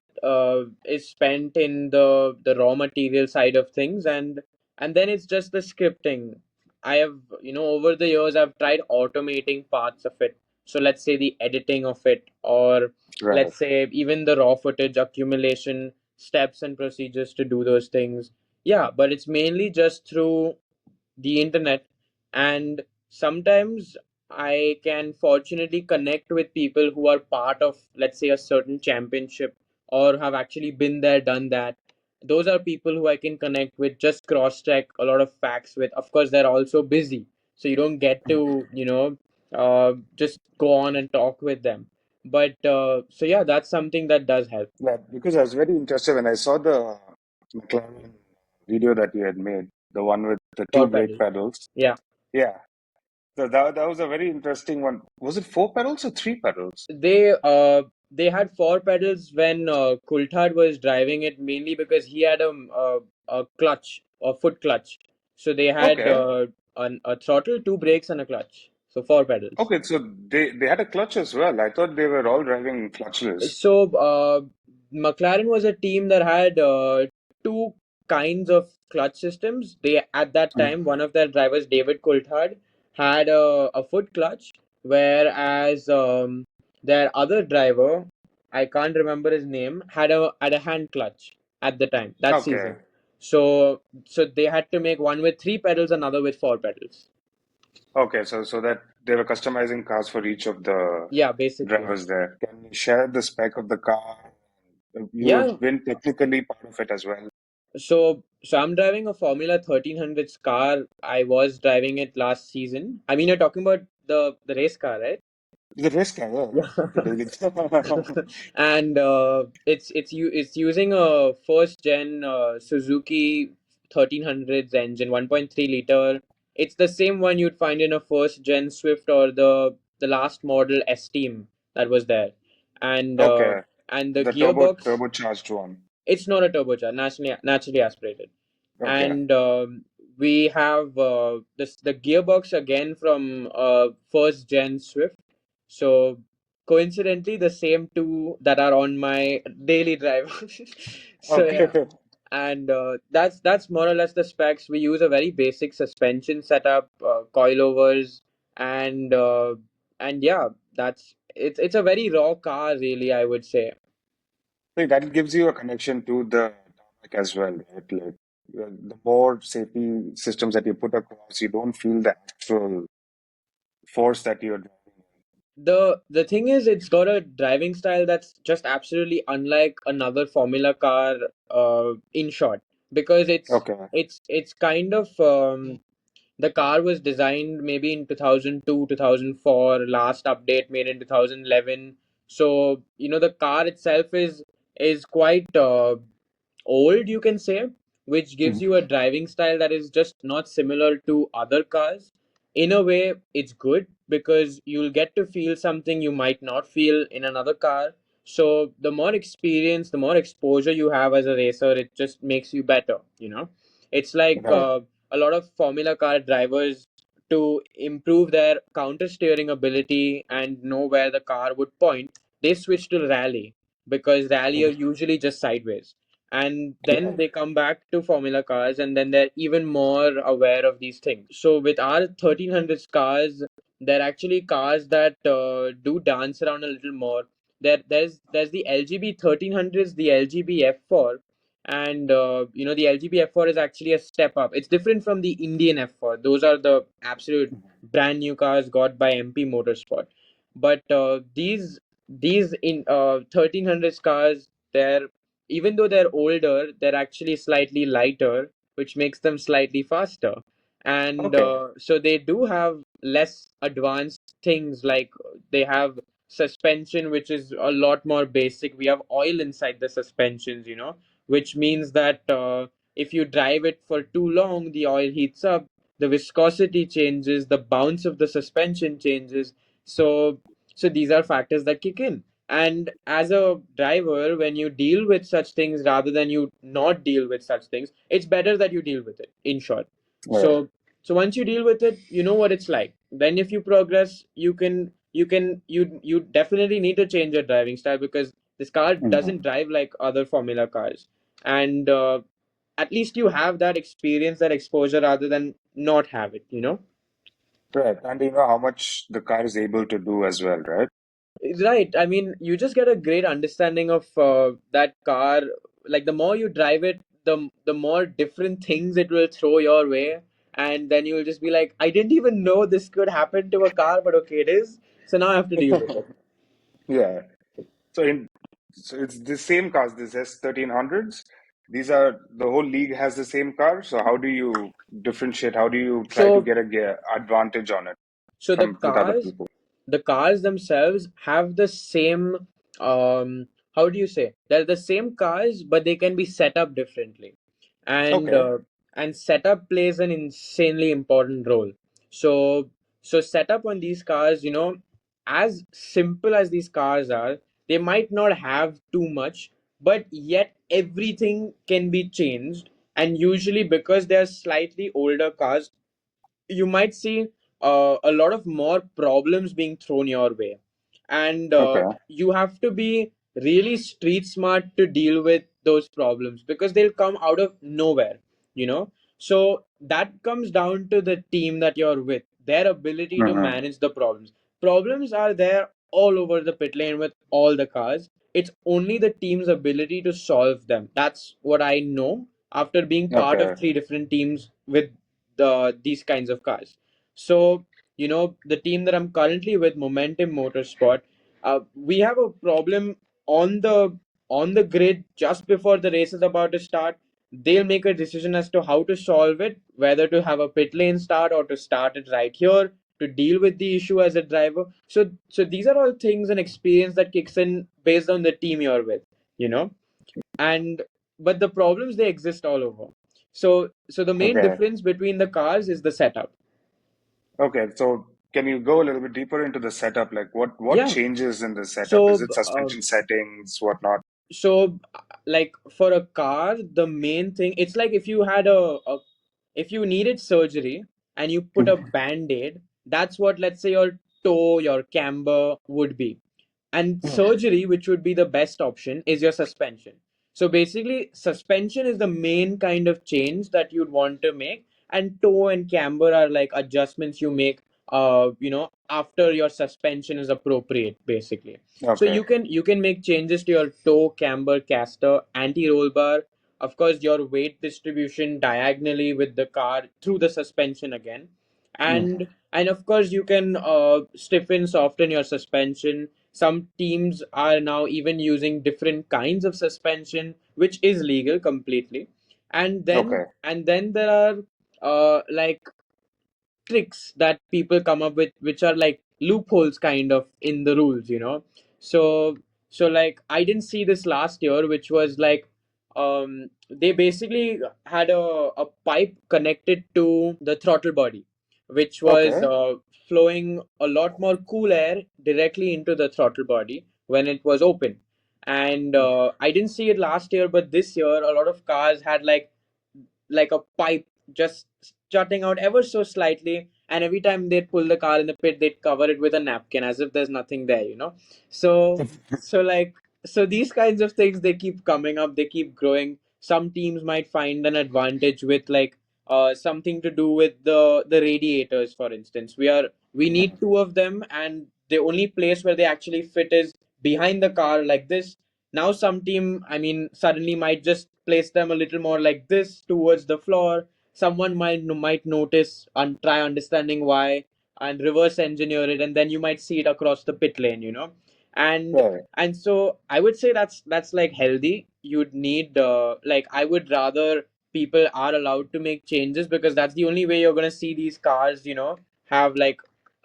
is spent in the raw material side of things, and then it's just the scripting. I have, over the years, I've tried automating parts of it. So let's say the editing of it, or Right. let's say even the raw footage accumulation, steps and procedures to do those things. Yeah, but it's mainly just through the internet. And sometimes I can fortunately connect with people who are part of, let's say, a certain championship, or have actually been there, done that. Those are people who I can connect with, just cross check a lot of facts with. Of course, they're also busy, so you don't get to just go on and talk with them. But so yeah, that's something that does help. Yeah, because I was very interested when I saw the McLaren video that you had made, the one with the two Four brake pedal. pedals. Yeah. Yeah, so that was a very interesting one. Was it four pedals or three pedals? They had four pedals when Coulthard was driving it, mainly because he had a clutch, a foot clutch. So they had Okay, a throttle, two brakes, and a clutch. So four pedals. okay, so they had a clutch as well. I thought they were all driving clutchless. So McLaren was a team that had two kinds of clutch systems. They, at that Mm. time, one of their drivers, David Coulthard, had a foot clutch, whereas their other driver, I can't remember his name, had a hand clutch at the time, that Okay, season. So they had to make one with three pedals, another with four pedals. okay, so that they were customizing cars for each of the Yeah, basically. drivers there. Can you share the spec of the car? You Yeah. have been technically part of it as well. So I'm driving a Formula 1300s car. I was driving it last season. I mean, you're talking about the race car, right? The race car, yeah, Yeah. the daily. And it's using a first gen Suzuki 1300s engine, 1.3 liter. It's the same one you'd find in a first gen Swift, or the last model Esteem that was there. And Okay, the the gearbox, turbocharged one. it's not a turbocharged, naturally aspirated. Okay, And we have the gearbox again from first gen Swift. So coincidentally, the same two that are on my daily drive. So okay. yeah, and that's more or less the specs. We use a very basic suspension setup, coilovers, and yeah, it's a very raw car, really, I would say. So that gives you a connection to the tarmac as well, right? Like the more safety systems that you put across, you don't feel the actual force that you're driving. The thing is, it's got a driving style that's just absolutely unlike another Formula car, in short, because Okay, it's kind of the car was designed maybe in 2002, 2004, last update made in 2011. So the car itself is quite old, you can say. which gives Mhm. you a driving style that is just not similar to other cars. In a way, it's good because you'll get to feel something you might not feel in another car. So the more experience, the more exposure you have as a racer, it just makes you better, you know? It's like Right. a lot of Formula car drivers, to improve their counter steering ability and know where the car would point, they switch to rally because rally are Mhm. usually just sideways. And then Right. they come back to Formula cars and then they're even more aware of these things. So with our 1300s cars, they're actually cars that do dance around a little more. There's the LGB 1300s, the LGB F4, and the LGB F4 is actually a step up. It's different from the Indian F4. Those are the absolute brand new cars got by MP Motorsport. But these in 1300s cars, they're, even though they're older, they're actually slightly lighter, which makes them slightly faster. And Okay. so they do have less advanced things, like they have suspension, which is a lot more basic. We have oil inside the suspensions, which means that if you drive it for too long, the oil heats up, the viscosity changes, the bounce of the suspension changes. So, so these are factors that kick in. And as a driver, when you deal with such things rather than you not deal with such things, it's better that you deal with it, in short. Right. So once you deal with it, you know what it's like. Then if you progress, you definitely need to change your driving style because this car Mhm. doesn't drive like other Formula cars. And at least you have that experience, that exposure, rather than not have it. Right. And you know how much the car is able to do as well, right? Right. I mean, you just get a great understanding of that car. Like the more you drive it, the more different things it will throw your way, and then you'll just be like, I didn't even know this could happen to a car, but okay, it is. So now I have to deal with it. Yeah. So in so it's the same cars, this S1300s. These are the whole league has the same car. So how do you differentiate? How do you try to So get a advantage on it So the from with other cars, people? the cars themselves have the same, how do you say? They're the same cars, but they can be set up differently. And Okay. uh, and setup plays an insanely important role. So so setup on these cars, as simple as these cars are, they might not have too much, but yet everything can be changed. And usually because they're slightly older cars, you might see a lot of more problems being thrown your way, and Okay. you have to be really street smart to deal with those problems because they'll come out of nowhere you know so that comes down to the team that you're with, their ability to Hmm. manage the problems are there all over the pit lane with all the cars. It's only the team's ability to solve them. That's what I know after being part of Okay. three different teams with these kinds of cars. So, the team that I'm currently with, Momentum Motorsport, we have a problem on the grid just before the race is about to start. They'll make a decision as to how to solve it, whether to have a pit lane start or to start it right here to deal with the issue as a driver. So these are all things and experience that kicks in based on the team you're with, you know and but the problems, they exist all over. So the main Okay. difference between the cars is the setup. Okay. So can you go a little bit deeper into the setup? Like what Yeah. changes in the setup? Is so it uh, suspension settings, whatnot? so like for a car, the main thing, it's like if you had if you needed surgery and you put a Mhm. band-aid, that's what, let's say, your toe, your camber would be. And Mhm. surgery, which would be the best option, is your suspension. So basically, suspension is the main kind of change that you'd want to make, and toe and camber are like adjustments you make after your suspension is appropriate, basically. So Okay. you can make changes to your toe, camber, caster, anti-roll bar, of course your weight distribution diagonally with the car through the suspension again, Mhm. and of course you can stiffen, soften your suspension. Some teams are now even using different kinds of suspension, which is legal completely. Okay. And then there are like tricks that people come up with, which are like loopholes kind of in the rules. So like I didn't see this last year, which was like they basically had a pipe connected to the throttle body, which was Okay. flowing a lot more cool air directly into the throttle body when it was open. And I didn't see it last year, but this year a lot of cars had like a pipe just jutting out ever so slightly, and every time they'd pull the car in the pit, they'd cover it with a napkin as if there's nothing there, you know. So so like so these kinds of things, they keep coming up, they keep growing. Some teams might find an advantage with like something to do with the radiators, for instance. We need two of them, and the only place where they actually fit is behind the car like this. Now some team, I mean, suddenly might just place them a little more like this towards the floor. Someone might notice and try understanding why, and reverse engineer it, and then you might see it across the pit lane, you know. and Right. and so I would say that's like healthy. You'd need like, I would rather people are allowed to make changes, because that's the only way you're going to see these cars, you know, have like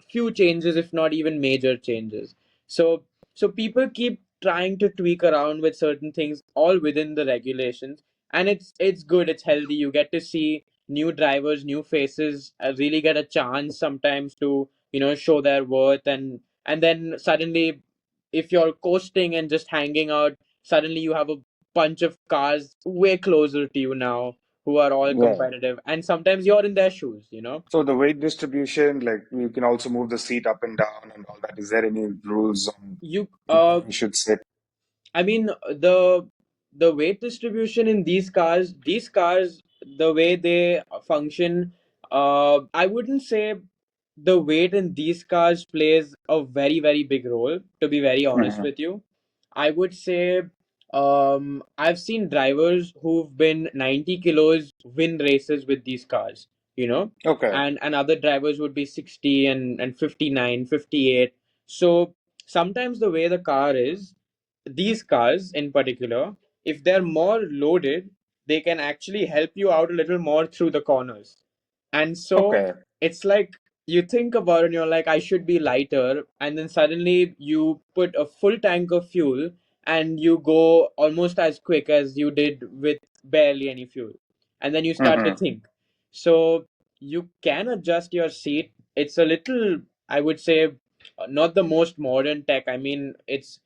few changes, if not even major changes. So so people keep trying to tweak around with certain things, all within the regulations, and it's good, it's healthy. You get to see new drivers, new faces, really get a chance sometimes to, you know, show their worth. And then suddenly, if you're coasting and just hanging out, suddenly you have a bunch of cars way closer to you now, who are all Yeah. competitive, and sometimes you're in their shoes, you know. So the weight distribution, like you can also move the seat up and down and all that. Is there any rules on You where you should sit? I mean, the weight distribution in these cars, the way they function, I wouldn't say the weight in these cars plays a very, very big role, to be very honest Hmm. with you. I would say, I've seen drivers who've been 90 kilos win races with these cars, you know, Okay. and other drivers would be 60 and 59, 58. So sometimes the way the car is, these cars in particular, if they're more loaded, they can actually help you out a little more through the corners. And so Okay. it's like, you think about it and you're like, I should be lighter. And then suddenly you put a full tank of fuel and you go almost as quick as you did with barely any fuel. And then you start to Hmm. think. So you can adjust your seat. It's a little, I would say, not the most modern tech. I mean, it's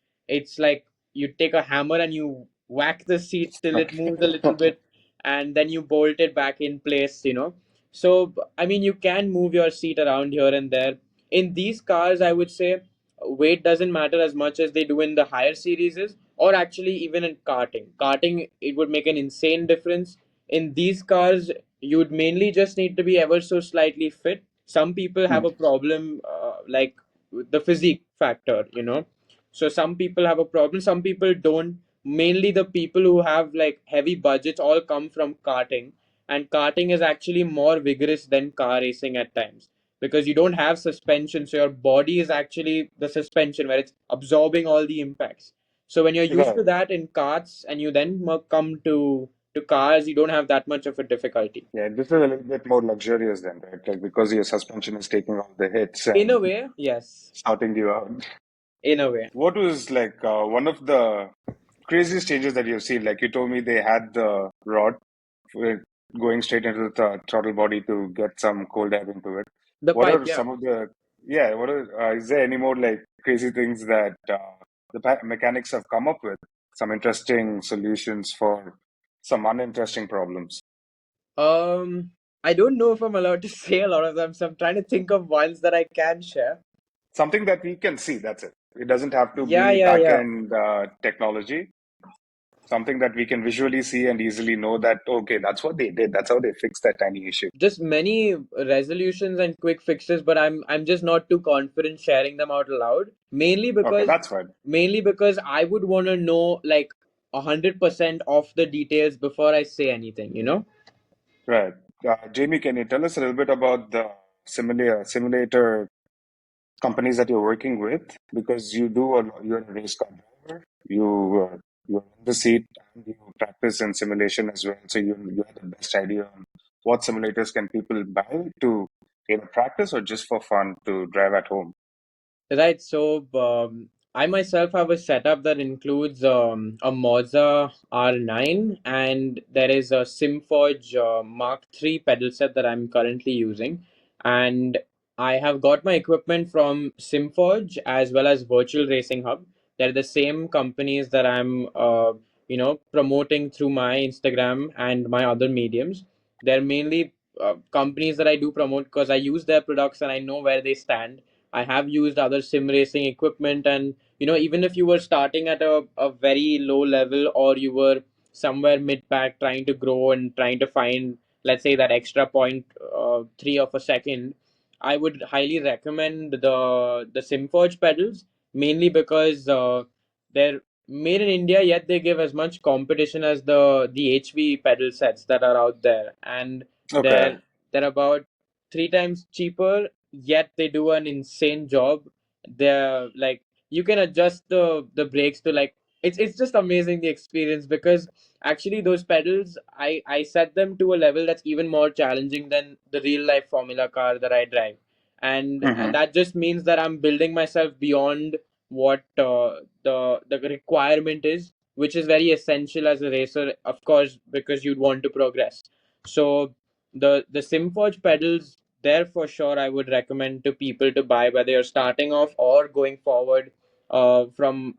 like you take a hammer and you whack the seat till it moves a little Okay. bit, and then you bolt it back in place, you know. So I mean, you can move your seat around here and there. In these cars, I would say weight doesn't matter as much as they do in the higher series, or actually even in karting, it would make an insane difference. In these cars, you'd mainly just need to be ever so slightly fit. Some people have a problem, like with the physique factor, you know. So some people have a problem, some people don't. Mainly the people who have like heavy budgets all come from karting, and karting is actually more vigorous than car racing at times, because you don't have suspension, so your body is actually the suspension where it's absorbing all the impacts. So when you're used Right. to that in karts and you then come to cars, you don't have that much of a difficulty. Yeah, this is a little bit more luxurious then, right? Like because your suspension is taking all the hits In a and way, yes. shouting you out. In a way. What was like one of the craziest changes that you've seen? Like you told me they had the rod for going straight into the throttle body to get some cold air into it. The What pipe, are yeah. some of the, yeah, what are, is there any more like crazy things that mechanics have come up with? Some interesting solutions for some uninteresting problems. Um, I don't know if I'm allowed to say a lot of them, so I'm trying to think of ones that I can share. Something that we can see, that's it. It doesn't have to Yeah, be yeah, yeah. back-end technology. Something that we can visually see and easily know that, okay, that's what they did. That's how they fixed that tiny issue. Just many resolutions and quick fixes, but I'm just not too confident sharing them out loud. Okay, that's fine. Mainly because I would want to know like 100% of the details before I say anything, you know? Right. Jamie, can you tell us a little bit about the simulator companies that you're working with? Because you're a race car driver. You're in the seat and you practice in simulation as well. So you have the best idea on what simulators can people buy to either practice or just for fun to drive at home. Right. So I myself have a setup that includes a Moza R9, and there is a Simforge Mark III pedal set that I'm currently using. And I have got my equipment from Simforge as well as Virtual Racing Hub. They're the same companies that I'm promoting through my Instagram and my other mediums. They're mainly companies that I do promote because I use their products and I know where they stand. I have used other sim racing equipment, and even if you were starting at a very low level, or you were somewhere mid pack trying to grow and trying to find, let's say, that extra point 3 of a second, I would highly recommend the Simforge pedals, mainly because they're made in India, yet they give as much competition as the HV pedal sets that are out there, and Okay. they're about 3 times cheaper, yet they do an insane job. They're like, you can adjust the brakes to, like, it's just amazing, the experience, because actually those pedals, I set them to a level that's even more challenging than the real life formula car that I drive. And Mm-hmm. that just means that I'm building myself beyond what the requirement is, which is very essential as a racer, of course, because you'd want to progress. So the Simforge pedals, there for sure, I would recommend to people to buy, whether you're starting off or going forward from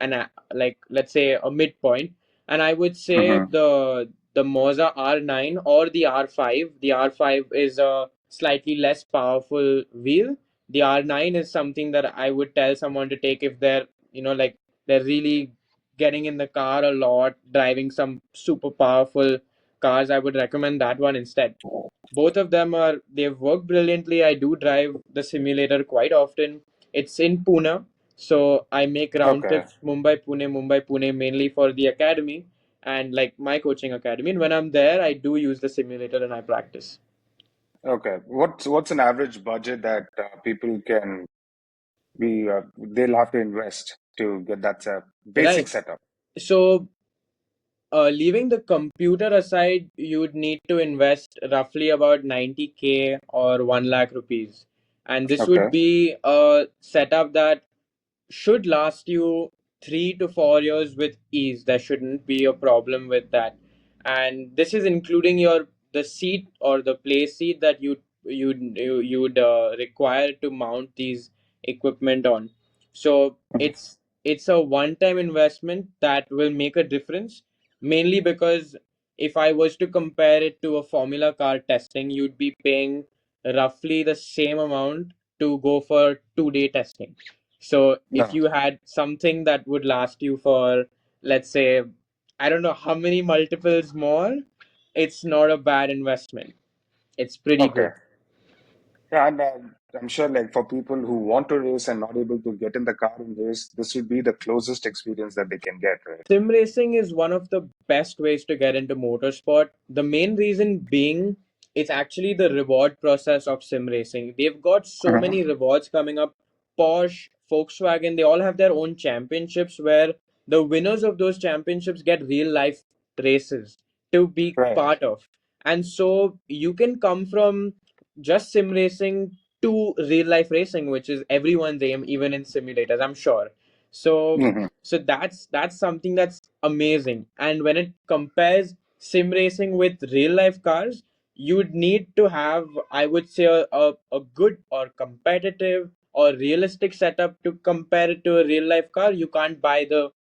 like, let's say, a midpoint. And I would say Mm-hmm. the Moza R9 or the R5. The R5 is a slightly less powerful wheel. The R9 is something that I would tell someone to take if they're, like, they're really getting in the car a lot, driving some super powerful cars. I would recommend that one instead. Both of them they've worked brilliantly. I do drive the simulator quite often. It's in Pune, so I make round Okay. trips Mumbai Pune, mainly for the academy and like my coaching academy. And when I'm there, I do use the simulator and I practice. Okay. What's an average budget that people can be they'll have to invest to get that basic Right. setup? So, leaving the computer aside, you'd need to invest roughly about 90K or 1 lakh rupees. And this would Okay. be a setup that should last you 3 to 4 years with ease. There shouldn't be a problem with that. And this is including the seat or the play seat that you'd require to mount these equipment on. So it's a one-time investment that will make a difference, mainly because if I was to compare it to a Formula car testing, you'd be paying roughly the same amount to go for 2 day testing. So if No. you had something that would last you for, let's say, I don't know how many multiples more, it's not a bad investment. It's pretty Okay. good. Yeah, and I'm sure like for people who want to race and not able to get in the car and race, this would be the closest experience that they can get, right? Sim racing is one of the best ways to get into motorsport. The main reason being, it's actually the reward process of sim racing. They've got so Mhm. many rewards coming up. Porsche, Volkswagen, they all have their own championships where the winners of those championships get real life races to be Right. part of. And so you can come from just sim racing to real life racing, which is everyone's aim, even in simulators, I'm sure. So Hmm. that's something that's amazing. And when it compares sim racing with real life cars, you would need to have, I would say, a good or competitive or realistic setup to compare it to a real life car. You can't buy the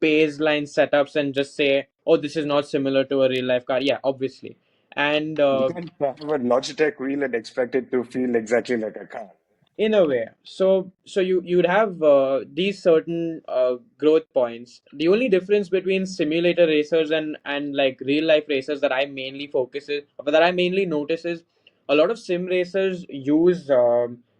baseline setups and just say, oh, this is not similar to a real life car. Yeah, obviously. And You can't have a Logitech wheel and expect it to feel exactly like a car. in a way, so you'd have these certain growth points. The only difference between simulator racers and like real life racers that I mainly notice is a lot of sim racers use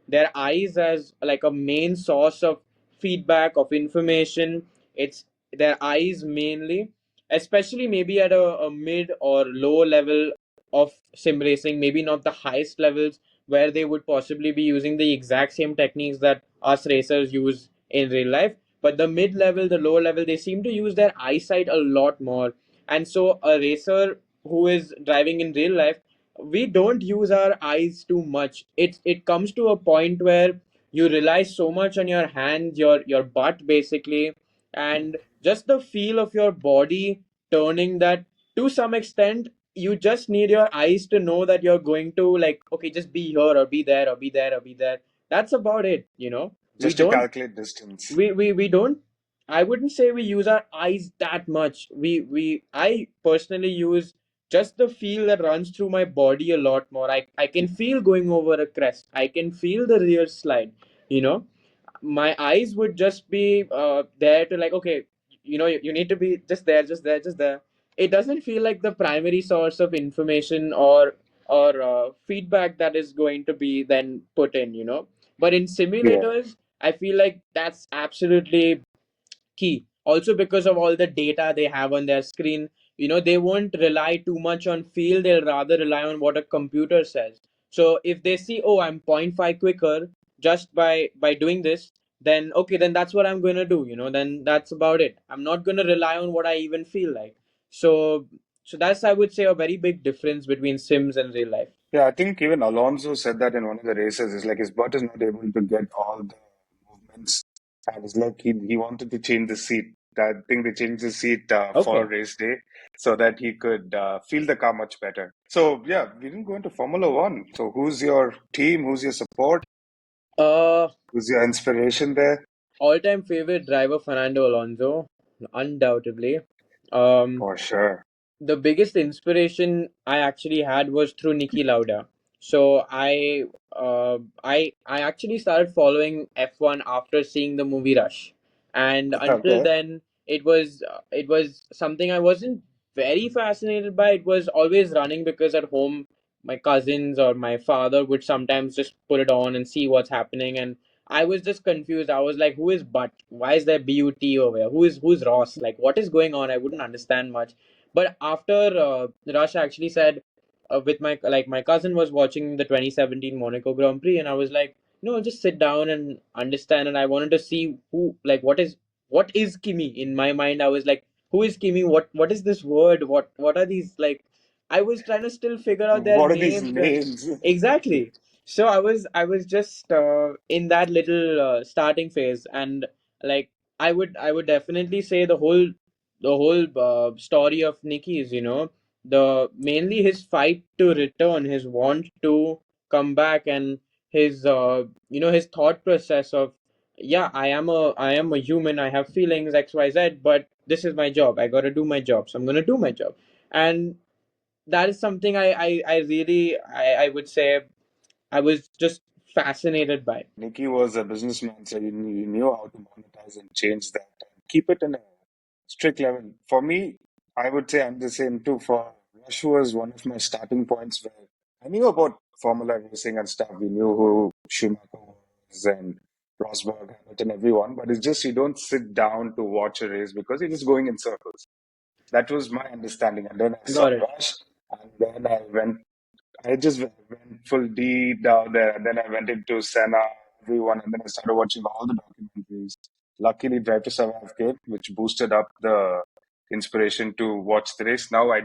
their eyes as like a main source of feedback, of information. It's their eyes mainly, especially maybe at a mid or low level of sim racing, maybe not the highest levels where they would possibly be using the exact same techniques that us racers use in real life. But the mid level, the lower level, they seem to use their eyesight a lot more. And so, a racer who is driving in real life, we don't use our eyes too much. It comes to a point where you rely so much on your hands, your butt basically, and just the feel of your body turning that to some extent. You just need your eyes to know that you're going to, like, okay, just be here or be there or be there or be there. That's about it, you know. We Just to don't calculate distance. we don't, I wouldn't say we use our eyes that much. I personally use just the feel that runs through my body a lot more. I can feel going over a crest, I can feel the rear slide, you know. My eyes would just be there to, like, okay, you know, you need to be just there, just there, just there. It doesn't feel like the primary source of information or feedback that is going to be then put in, you know. But in Yeah. simulators, I feel like that's absolutely key. Also, because of all the data they have on their screen, you know, they won't rely too much on feel, they'll rather rely on what a computer says. So if they see, oh, I'm point 0.5 quicker just by doing this, then okay, then that's what I'm going to do, you know. Then that's about it. I'm not going to rely on what I even feel like. So so that's, I would say, a very big difference between sims and real life. Yeah, I think even Alonso said that in one of the races. It's like his butt is not able to get all the movements, and it's like he wanted to change the seat. I think they changed the seat for Okay. race day so that he could feel the car much better. So yeah, we didn't go into Formula One. So who's your team? Who's your support? uh Who's your inspiration there? All-time favorite driver, Fernando Alonso, undoubtedly. um For sure. the biggest inspiration I actually had was through Niki Lauda. So I actually started following F1 after seeing the movie Rush, and until Okay. then it was something I wasn't very fascinated by. It was always running because at home my cousins or my father would sometimes just put it on and see what's happening, and I was just confused. I was like, who is Butt? Why is there BUT over here? Who's Ross? Like, what is going on? I wouldn't understand much. But after Rush actually said, with my cousin was watching the 2017 Monaco Grand Prix, and I was like, no, just sit down and understand. And I wanted to see who, like, what is Kimi in my mind. I was like, who is Kimi? What is this word? What are these, like? I was trying to still figure out their What are these names and names? exactly. So I was just in that little starting phase, and like I would definitely say the whole story of Nicky's, you know, the mainly his fight to return, his want to come back, and his his thought process of, yeah, I am a human, I have feelings XYZ, but this is my job, I got to do my job, so I'm going to do my job. And that is something I really, I would say I was just fascinated by. Nicky was a businessman, so he knew how to monetize and change that and keep it in a strict level. For me, I would say I'm the same too. For Rush was one of my starting points where I knew about Formula racing and stuff. We knew who Schumacher was and Rosberg, Hamilton, everyone. But it's just you don't sit down to watch a race because you're just going in circles. That was my understanding. And then I saw Got it. Rush, and then I just went full deep down there, and then I went into Senna, everyone, and then I started watching all the documentaries. Luckily, Drive to Survive came, which boosted up the inspiration to watch the race. Now I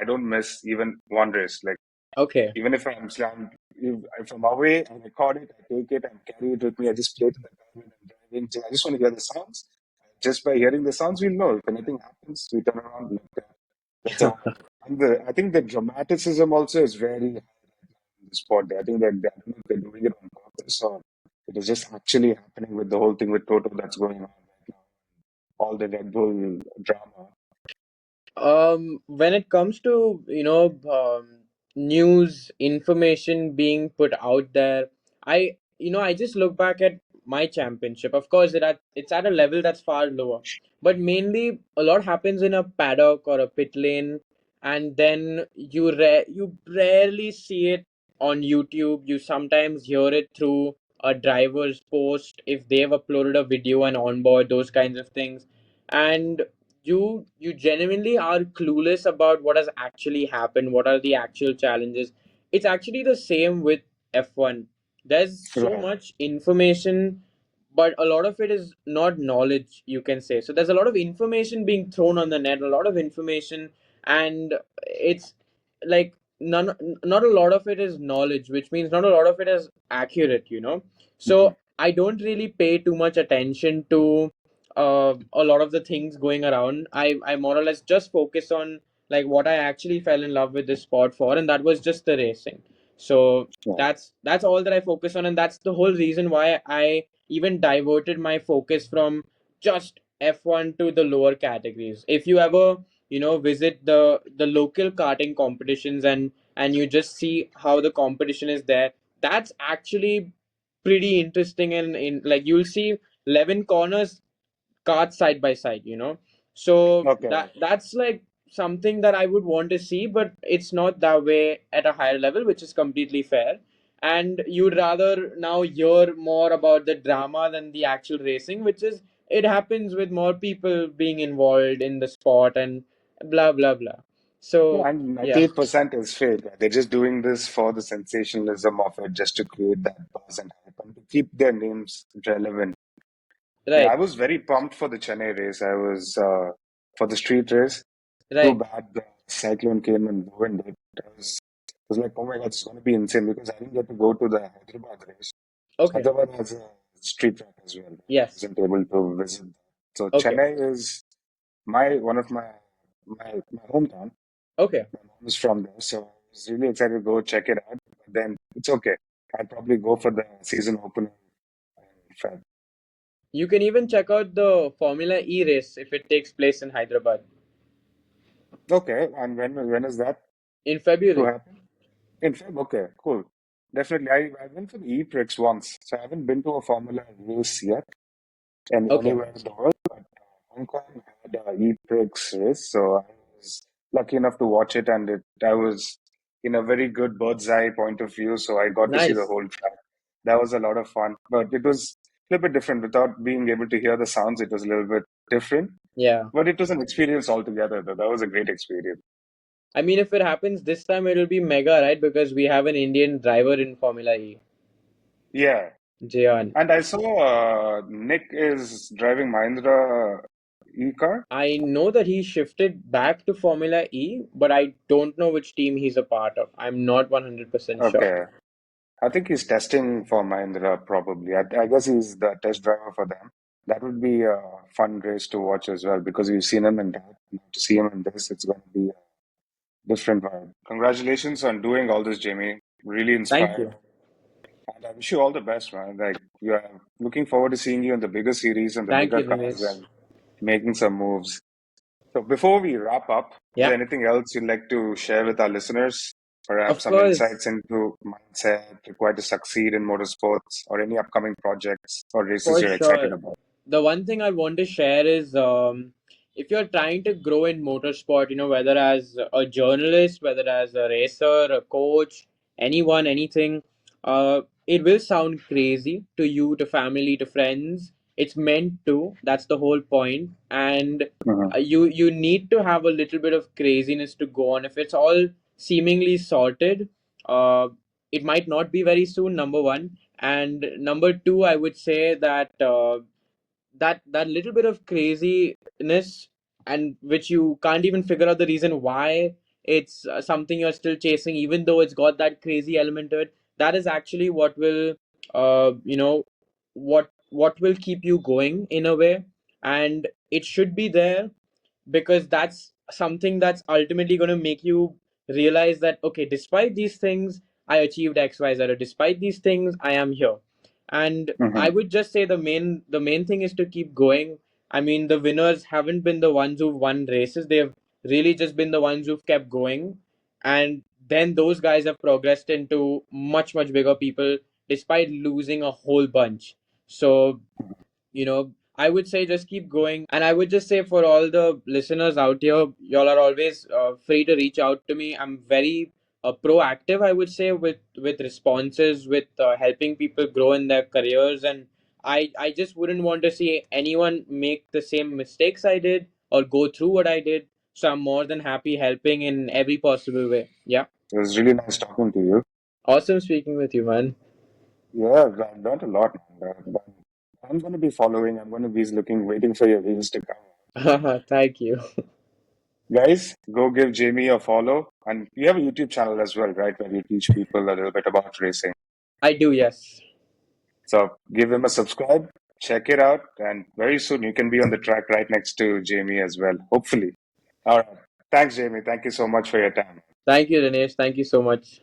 don't miss even one race. Like Okay. even if I'm slammed, if I'm away, I record it, I take it, and carry it with me. I just play it in the car when I'm driving. I just want to hear the sounds. Just by hearing the sounds, we'll know if anything happens. We turn around, look at. That's all. And I think the dramaticism also is very high in the sport. I think that I don't know if they're doing it on purpose or it is just actually happening with the whole thing with Toto that's going on right now. All the Red Bull drama. When it comes to, news information being put out there, I just look back at my championship. Of course, it's at a level that's far lower, but mainly a lot happens in a paddock or a pit lane, and then you rarely see it on YouTube. You sometimes hear it through a driver's post if they've uploaded a video and onboard those kinds of things, and you genuinely are clueless about what has actually happened, what are the actual challenges. It's actually the same with F1. There's so Right. much information, but a lot of it is not knowledge, you can say. So there's a lot of information being thrown on the net, a lot of information, and it's like not a lot of it is knowledge, which means not a lot of it is accurate, you know. So I don't really pay too much attention to a lot of the things going around. I more or less just focus on like what I actually fell in love with this sport for, and that was just the racing. So Yeah. that's all that I focus on, and that's the whole reason why I even diverted my focus from just F1 to the lower categories. If you ever visit the local karting competitions and you just see how the competition is there, that's actually pretty interesting, and in like you'll see 11 corners cards side by side, so Okay. that's like something that I would want to see, but it's not that way at a higher level, which is completely fair. And you'd rather now hear more about the drama than the actual racing, which is it happens with more people being involved in the sport and blah blah blah. Yeah, So and yeah. 98% is fake. They're just doing this for the sensationalism of it, just to create that buzz and hype and to keep their names relevant. Yeah, I Right, was very pumped for the Chennai race. I was for the street race. Too right. bad the cyclone came and ruined it. I was like, oh my God, it's going to be insane because I didn't get to go to the Hyderabad race. Okay. Hyderabad has a street track as well. I Yes. wasn't able to visit that. So Okay. Chennai is one of my hometown. Okay. My mom is from there, so I was really excited to go check it out. But then it's okay. I'd probably go for the season opener in Feb. You can even check out the Formula E race if it takes place in Hyderabad Okay, and when is that in to February. happen? In Feb. Okay, cool. Definitely. I went for the E-Prix once, so I haven't been to a Formula race yet, Okay. anywhere in the world. But Hong Kong had a E-Prix race, so I was lucky enough to watch it, and I was in a very good bird's eye point of view, so I got to see the Nice. whole track. That was a lot of fun, but it was a little bit different. Without being able to hear the sounds, it was a little bit different, Yeah. but it was an experience altogether. Though that was a great experience. I mean, if it happens this time, it will be mega, right? Because we have an Indian driver in Formula E, Yeah, Jayan. and I saw Nick is driving Mahindra e-car. I know that he shifted back to Formula E, but I don't know which team he's a part of. I'm not 100% sure. Okay. I think he's testing for Mahindra probably. I guess he's the test driver for them. That would be a fun race to watch as well because we've seen him in that. Now to see him in this, it's going to be a different vibe. Congratulations on doing all this, Jamie. Really Thank you. inspired. And I wish you all the best, man. Like, we are looking forward to seeing you in the bigger series and the Thank bigger you, cars Nimesh. and making some moves. So before we wrap up, is there Yeah, anything else you'd like to share with our listeners? Perhaps of some course. insights into mindset required to succeed in motorsports or any upcoming projects or races For you're excited sure. about? The one thing I want to share is if you're trying to grow in motorsport, whether as a journalist, whether as a racer, a coach, anyone, anything, it will sound crazy to you, to family, to friends. It's meant to. That's the whole point. And Mhm. you need to have a little bit of craziness to go on. If it's all seemingly sorted, uh, it might not be very soon, number one. And number two, I would say that that little bit of craziness, and which you can't even figure out the reason why it's something you're still chasing, even though it's got that crazy element to it. That is actually what will, what will keep you going in a way, and it should be there because that's something that's ultimately going to make you realize that okay, despite these things I achieved XYZ, or despite these things I am here. And I Mhm. would just say the main thing is to keep going. I mean, the winners haven't been the ones who've won races, they've really just been the ones who've kept going, and then those guys have progressed into much much bigger people despite losing a whole bunch. So I would say just keep going. And I would just say for all the listeners out here, y'all are always free to reach out to me. I'm very proactive, I would say, with responses, with helping people grow in their careers. And I just wouldn't want to see anyone make the same mistakes I did or go through what I did. So I'm more than happy helping in every possible way. Yeah. It was really nice talking to you. Awesome speaking with you, man. Yeah, I learned a lot, man. But I'm going to be following. I'm going to be looking, waiting for your reels to come. Thank you. Guys, go give Jamie a follow. And you have a YouTube channel as well, right? Where you teach people a little bit about racing. I do, yes. So give him a subscribe, check it out, and very soon you can be on the track right next to Jamie as well, hopefully. All right. Thanks, Jamie. Thank you so much for your time. Thank you, Dinesh. Thank you so much.